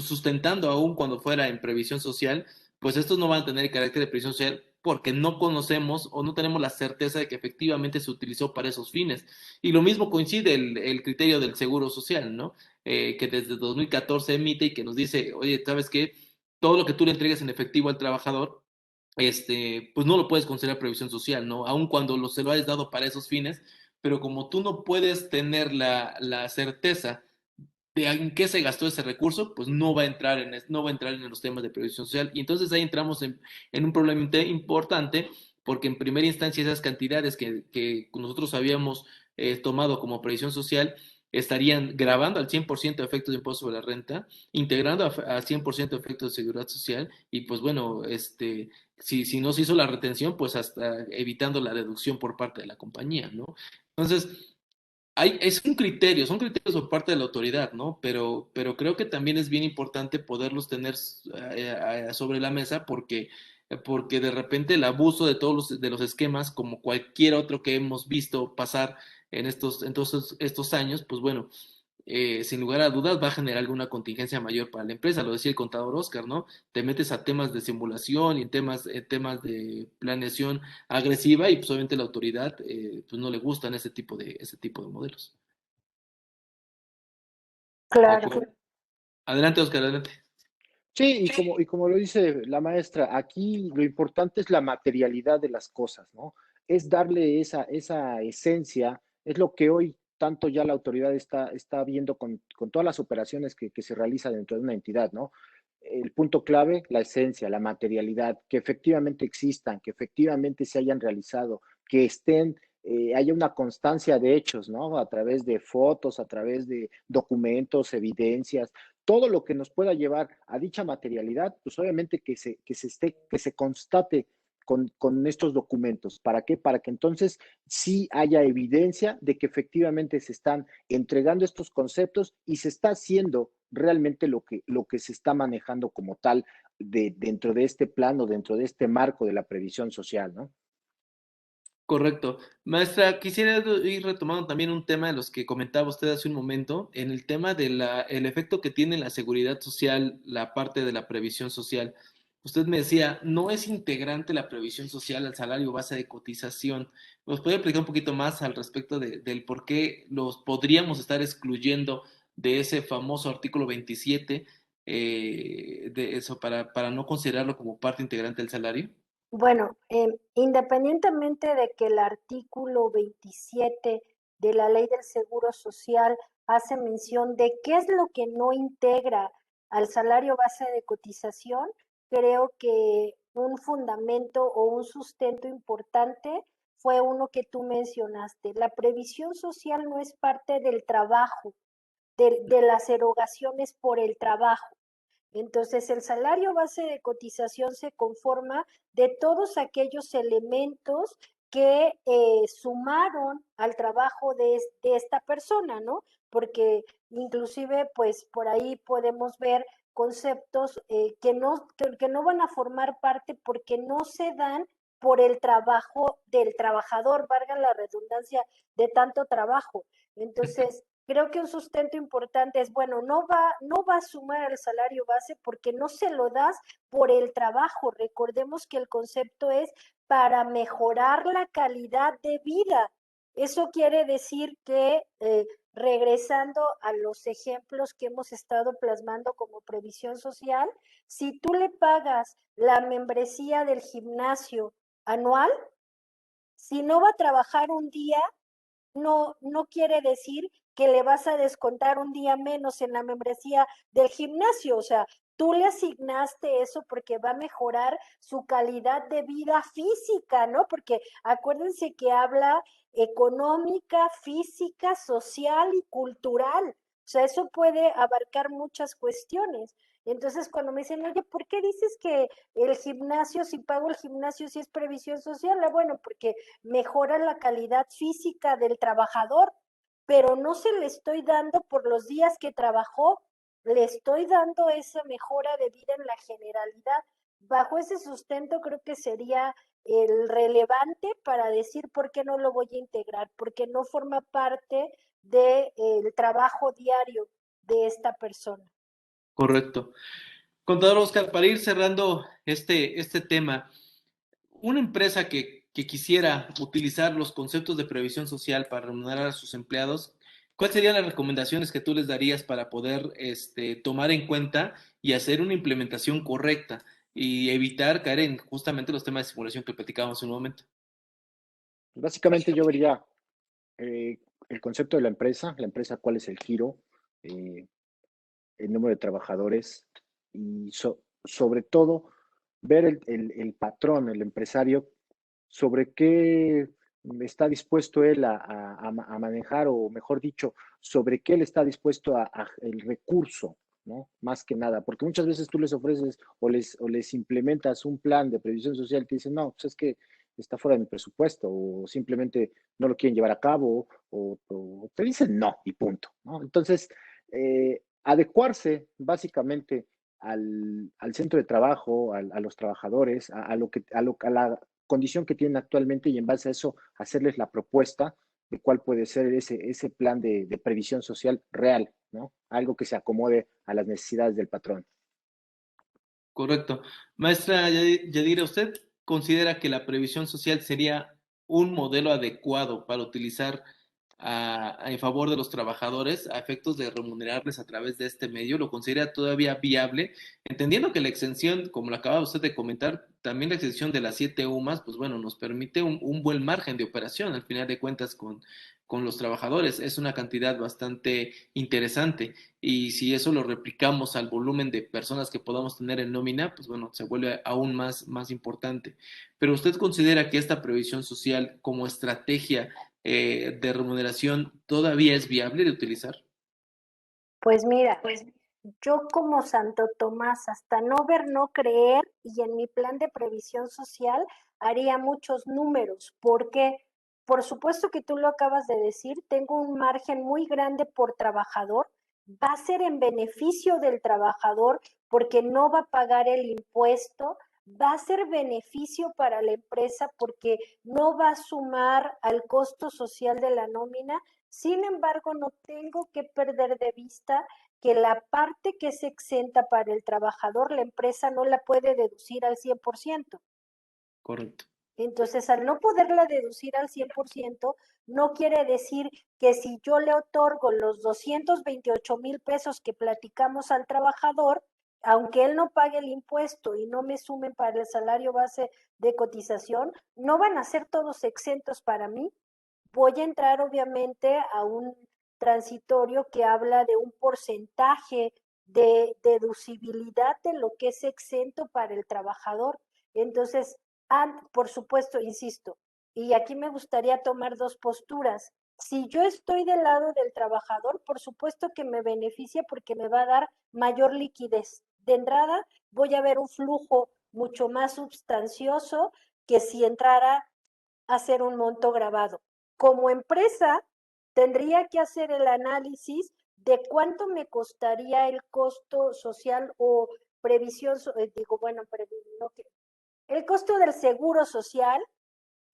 B: sustentando aún cuando fuera en previsión social, pues estos no van a tener carácter de previsión social porque no conocemos o no tenemos la certeza de que efectivamente se utilizó para esos fines. Y lo mismo coincide el criterio del seguro social, ¿no? Que desde 2014 emite y que nos dice, oye, ¿sabes qué? Todo lo que tú le entregues en efectivo al trabajador, pues no lo puedes considerar previsión social, ¿no? Aun cuando se lo hayas dado para esos fines, pero como tú no puedes tener la certeza de en qué se gastó ese recurso, pues no va a entrar no va a entrar en los temas de previsión social. Y entonces ahí entramos en un problema importante, porque en primera instancia esas cantidades que nosotros habíamos tomado como previsión social estarían grabando al 100% efectos de impuesto sobre la renta, integrando al 100% efectos de seguridad social, y pues bueno, si no se hizo la retención, pues hasta evitando la deducción por parte de la compañía, ¿no? Entonces, son criterios por parte de la autoridad, ¿no? Pero creo que también es bien importante poderlos tener sobre la mesa porque de repente el abuso de de los esquemas, como cualquier otro que hemos visto pasar en todos estos años, pues bueno, sin lugar a dudas va a generar alguna contingencia mayor para la empresa. Lo decía el contador Oscar, ¿no? Te metes a temas de simulación y temas de planeación agresiva y pues obviamente la autoridad pues no le gustan ese tipo de modelos. De
C: Claro.
B: acuerdo. Adelante, Oscar, adelante.
D: Sí, y como lo dice la maestra, aquí lo importante es la materialidad de las cosas, ¿no? Es darle esa esencia, es lo que hoy tanto ya la autoridad está viendo con todas las operaciones que se realizan dentro de una entidad, ¿no? El punto clave, la esencia, la materialidad, que efectivamente existan, que efectivamente se hayan realizado, que haya una constancia de hechos, ¿no? A través de fotos, a través de documentos, evidencias, todo lo que nos pueda llevar a dicha materialidad, pues obviamente que se constate con estos documentos. ¿Para qué? Para que entonces sí haya evidencia de que efectivamente se están entregando estos conceptos y se está haciendo realmente lo que se está manejando como tal dentro de este plano, dentro de este marco de la previsión social, ¿no?
B: Correcto. Maestra, quisiera ir retomando también un tema de los que comentaba usted hace un momento, en el tema de el efecto que tiene en la seguridad social, la parte de la previsión social. Usted me decía, no es integrante la previsión social al salario base de cotización. ¿Nos puede explicar un poquito más al respecto del por qué los podríamos estar excluyendo de ese famoso artículo 27, de eso, para no considerarlo como parte integrante del salario?
C: Bueno, independientemente de que el artículo 27 de la Ley del Seguro Social hace mención de qué es lo que no integra al salario base de cotización, creo que un fundamento o un sustento importante fue uno que tú mencionaste. La previsión social no es parte del trabajo, de las erogaciones por el trabajo. Entonces, el salario base de cotización se conforma de todos aquellos elementos que sumaron al trabajo de esta persona, ¿no? Porque inclusive, pues por ahí podemos ver conceptos que no van a formar parte porque no se dan por el trabajo del trabajador, valga la redundancia de tanto trabajo. Entonces, creo que un sustento importante es, bueno, no va a sumar al salario base porque no se lo das por el trabajo. Recordemos que el concepto es para mejorar la calidad de vida. Eso quiere decir que, regresando a los ejemplos que hemos estado plasmando como previsión social, si tú le pagas la membresía del gimnasio anual, si no va a trabajar un día, no quiere decir que le vas a descontar un día menos en la membresía del gimnasio. O sea, tú le asignaste eso porque va a mejorar su calidad de vida física, ¿no? Porque acuérdense que habla económica, física, social y cultural. O sea, eso puede abarcar muchas cuestiones. Entonces, cuando me dicen, oye, ¿por qué dices que el gimnasio, si pago el gimnasio, si es previsión social? Bueno, porque mejora la calidad física del trabajador, pero no se le estoy dando por los días que trabajó, le estoy dando esa mejora de vida en la generalidad. Bajo ese sustento creo que sería el relevante para decir por qué no lo voy a integrar, porque no forma parte del trabajo diario de esta persona.
B: Correcto. Contador Oscar, para ir cerrando este tema, una empresa que quisiera utilizar los conceptos de previsión social para remunerar a sus empleados, ¿cuáles serían las recomendaciones que tú les darías para poder tomar en cuenta y hacer una implementación correcta y evitar caer en justamente los temas de simulación que platicábamos en un momento?
D: Básicamente yo vería eh, el concepto de la empresa cuál es el giro, eh, el número de trabajadores y sobre todo ver el patrón, el empresario, sobre qué está dispuesto él a manejar, o mejor dicho, sobre qué él está dispuesto a el recurso, ¿no? Más que nada, porque muchas veces tú les ofreces o les implementas un plan de previsión social y te dicen, no, pues es que está fuera de mi presupuesto, o simplemente no lo quieren llevar a cabo, o te dicen no y punto, ¿no? Entonces, adecuarse básicamente al centro de trabajo, a los trabajadores, a la condición que tienen actualmente, y en base a eso hacerles la propuesta de cuál puede ser ese plan de previsión social real, ¿no? Algo que se acomode a las necesidades del patrón.
B: Correcto. Maestra Yadira, ¿usted considera que la previsión social sería un modelo adecuado para utilizar en favor de los trabajadores a efectos de remunerarles a través de este medio? ¿Lo considera todavía viable? Entendiendo que la exención, como lo acaba usted de comentar, también la exención de las 7 UMAS, pues bueno, nos permite un buen margen de operación al final de cuentas con los trabajadores. Es una cantidad bastante interesante. Y si eso lo replicamos al volumen de personas que podamos tener en nómina, pues bueno, se vuelve aún más importante. Pero ¿usted considera que esta previsión social como estrategia de remuneración todavía es viable de utilizar?
C: Pues mira, yo como Santo Tomás, hasta no ver, no creer, y en mi plan de previsión social haría muchos números, porque por supuesto que tú lo acabas de decir, tengo un margen muy grande por trabajador, va a ser en beneficio del trabajador porque no va a pagar el impuesto, va a ser beneficio para la empresa porque no va a sumar al costo social de la nómina. Sin embargo, no tengo que perder de vista que la parte que es exenta para el trabajador, la empresa no la puede deducir al 100%.
B: Correcto.
C: Entonces, al no poderla deducir al 100%, no quiere decir que si yo le otorgo los 228,000 pesos que platicamos al trabajador, aunque él no pague el impuesto y no me sumen para el salario base de cotización, no van a ser todos exentos para mí. Voy a entrar obviamente a un transitorio que habla de un porcentaje de deducibilidad de lo que es exento para el trabajador. Entonces, por supuesto, insisto, y aquí me gustaría tomar dos posturas. Si yo estoy del lado del trabajador, por supuesto que me beneficia porque me va a dar mayor liquidez de entrada voy a ver un flujo mucho más sustancioso que si entrara a hacer un monto grabado. Como empresa, tendría que hacer el análisis de cuánto me costaría el costo social o previsión, no, el costo del seguro social,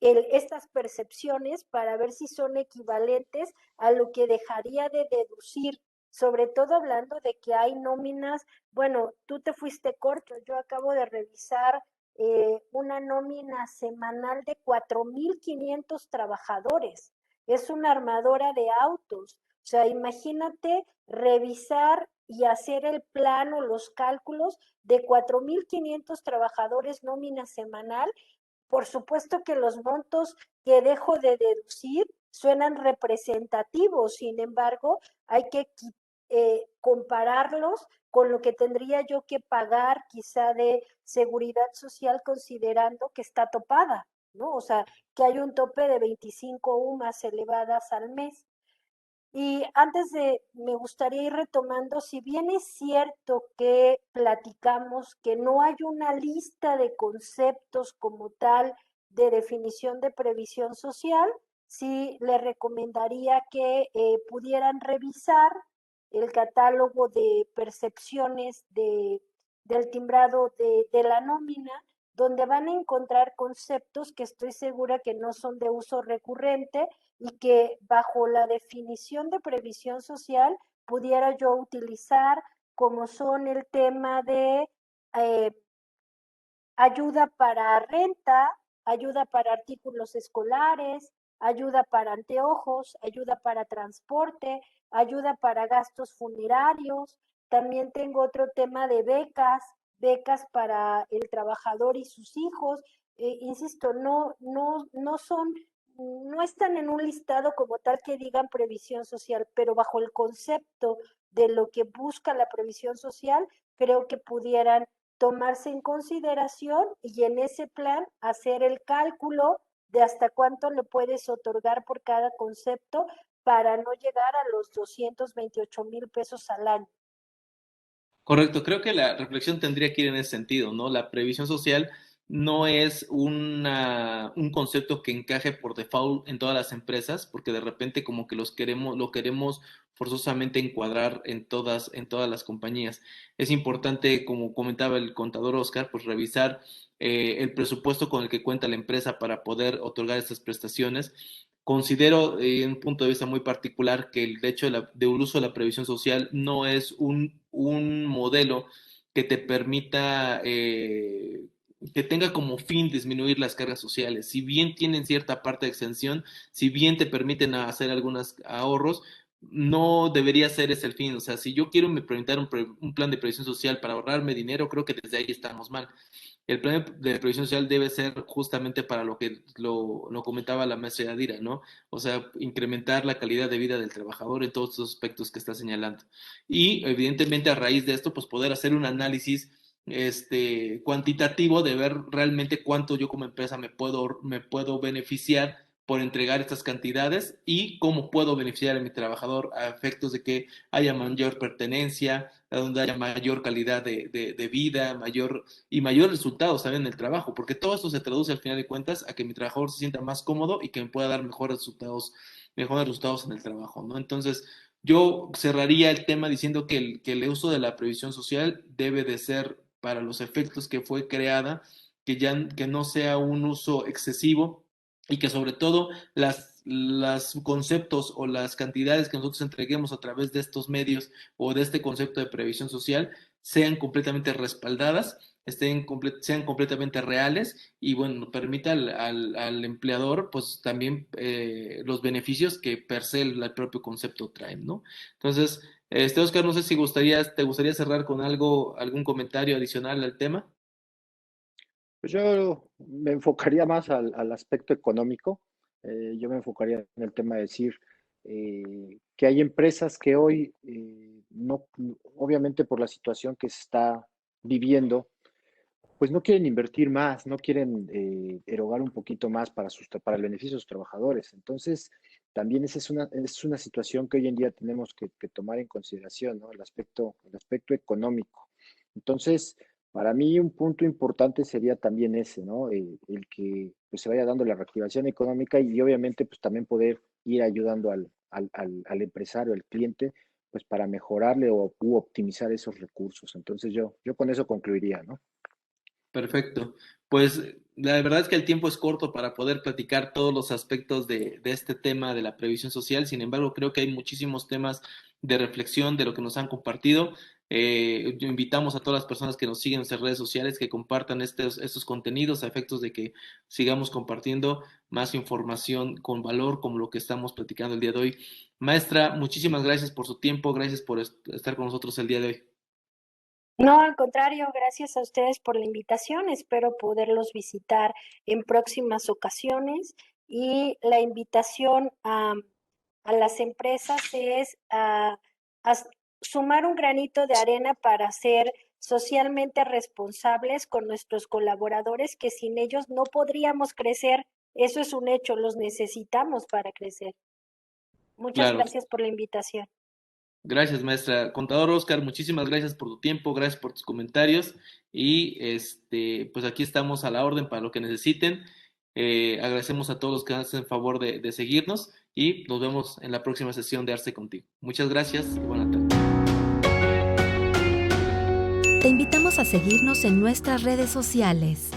C: estas percepciones para ver si son equivalentes a lo que dejaría de deducir, sobre todo hablando de que hay nóminas, bueno, tú te fuiste corto, yo acabo de revisar una nómina semanal de 4,500 trabajadores, es una armadora de autos, o sea, imagínate revisar y hacer el plan o los cálculos de 4,500 trabajadores nómina semanal. Por supuesto que los montos que dejo de deducir suenan representativos, sin embargo, hay que compararlos con lo que tendría yo que pagar quizá de seguridad social considerando que está topada, ¿no? O sea, que hay un tope de 25 UMAS elevadas al mes. Y me gustaría ir retomando, si bien es cierto que platicamos que no hay una lista de conceptos como tal de definición de previsión social, sí le recomendaría que pudieran revisar el catálogo de percepciones del timbrado de la nómina, donde van a encontrar conceptos que estoy segura que no son de uso recurrente y que bajo la definición de previsión social pudiera yo utilizar, como son el tema de eh, ayuda para renta, ayuda para artículos escolares, ayuda para anteojos, ayuda para transporte, ayuda para gastos funerarios. También tengo otro tema de becas, becas para el trabajador y sus hijos. Insisto, no son, no están en un listado como tal que digan previsión social, pero bajo el concepto de lo que busca la previsión social, creo que pudieran tomarse en consideración y en ese plan hacer el cálculo de hasta cuánto le puedes otorgar por cada concepto para no llegar a los 228,000 pesos al año.
B: Correcto, creo que la reflexión tendría que ir en ese sentido, ¿no? La previsión social no es un concepto que encaje por default en todas las empresas, porque de repente como que lo queremos forzosamente encuadrar en todas las compañías. Es importante, como comentaba el contador Oscar, pues revisar el presupuesto con el que cuenta la empresa para poder otorgar estas prestaciones. Considero, en un punto de vista muy particular, que el hecho de un uso de la previsión social no es un modelo que te permita, que tenga como fin disminuir las cargas sociales. Si bien tienen cierta parte de exención, si bien te permiten hacer algunos ahorros, no debería ser ese el fin. O sea, si yo quiero implementar un plan de previsión social para ahorrarme dinero, creo que desde ahí estamos mal. El plan de previsión social debe ser justamente para lo que lo comentaba la maestra Yadira, ¿no? O sea, incrementar la calidad de vida del trabajador en todos los aspectos que está señalando. Y evidentemente a raíz de esto, pues poder hacer un análisis cuantitativo de ver realmente cuánto yo como empresa me puedo beneficiar por entregar estas cantidades y cómo puedo beneficiar a mi trabajador a efectos de que haya mayor pertenencia, a donde haya mayor calidad de vida, mayor resultados también en el trabajo, porque todo esto se traduce al final de cuentas a que mi trabajador se sienta más cómodo y que me pueda dar mejores resultados en el trabajo, ¿no? Entonces, yo cerraría el tema diciendo que el uso de la previsión social debe de ser para los efectos que fue creada, que no sea un uso excesivo y que sobre todo los conceptos o las cantidades que nosotros entreguemos a través de estos medios o de este concepto de previsión social sean completamente respaldadas, sean completamente reales y bueno, permita al empleador pues también los beneficios que per se el propio concepto trae, ¿no? Entonces, Oscar, no sé si te gustaría cerrar con algún comentario adicional al tema.
D: Pues yo me enfocaría más al aspecto económico. Yo me enfocaría en el tema de decir que hay empresas que hoy, no, obviamente por la situación que se está viviendo, pues no quieren invertir más, no quieren erogar un poquito más para el beneficio de sus trabajadores. Entonces, también esa es una situación que hoy en día tenemos que tomar en consideración, ¿no? El aspecto económico. Entonces, para mí un punto importante sería también ese, ¿no? El que pues, se vaya dando la reactivación económica y obviamente pues también poder ir ayudando al empresario, al cliente, pues para mejorarle u optimizar esos recursos. Entonces yo con eso concluiría, ¿no?
B: Perfecto. Pues la verdad es que el tiempo es corto para poder platicar todos los aspectos de este tema de la previsión social. Sin embargo, creo que hay muchísimos temas de reflexión de lo que nos han compartido. Invitamos a todas las personas que nos siguen en nuestras redes sociales que compartan estos contenidos a efectos de que sigamos compartiendo más información con valor como lo que estamos platicando el día de hoy. Maestra, muchísimas gracias por su tiempo, gracias por estar con nosotros el día de hoy.
C: No, al contrario, gracias a ustedes por la invitación. Espero poderlos visitar en próximas ocasiones. Y la invitación a las empresas es a sumar un granito de arena para ser socialmente responsables con nuestros colaboradores, que sin ellos no podríamos crecer. Eso es un hecho, los necesitamos para crecer. Muchas
B: Claro.
C: gracias por la invitación.
B: Gracias, maestra. Contador Oscar, muchísimas gracias por tu tiempo, gracias por tus comentarios y pues aquí estamos a la orden para lo que necesiten. Agradecemos a todos los que hacen favor de seguirnos y nos vemos en la próxima sesión de Arce Contigo. Muchas gracias y buenas tardes.
A: Te invitamos a seguirnos en nuestras redes sociales.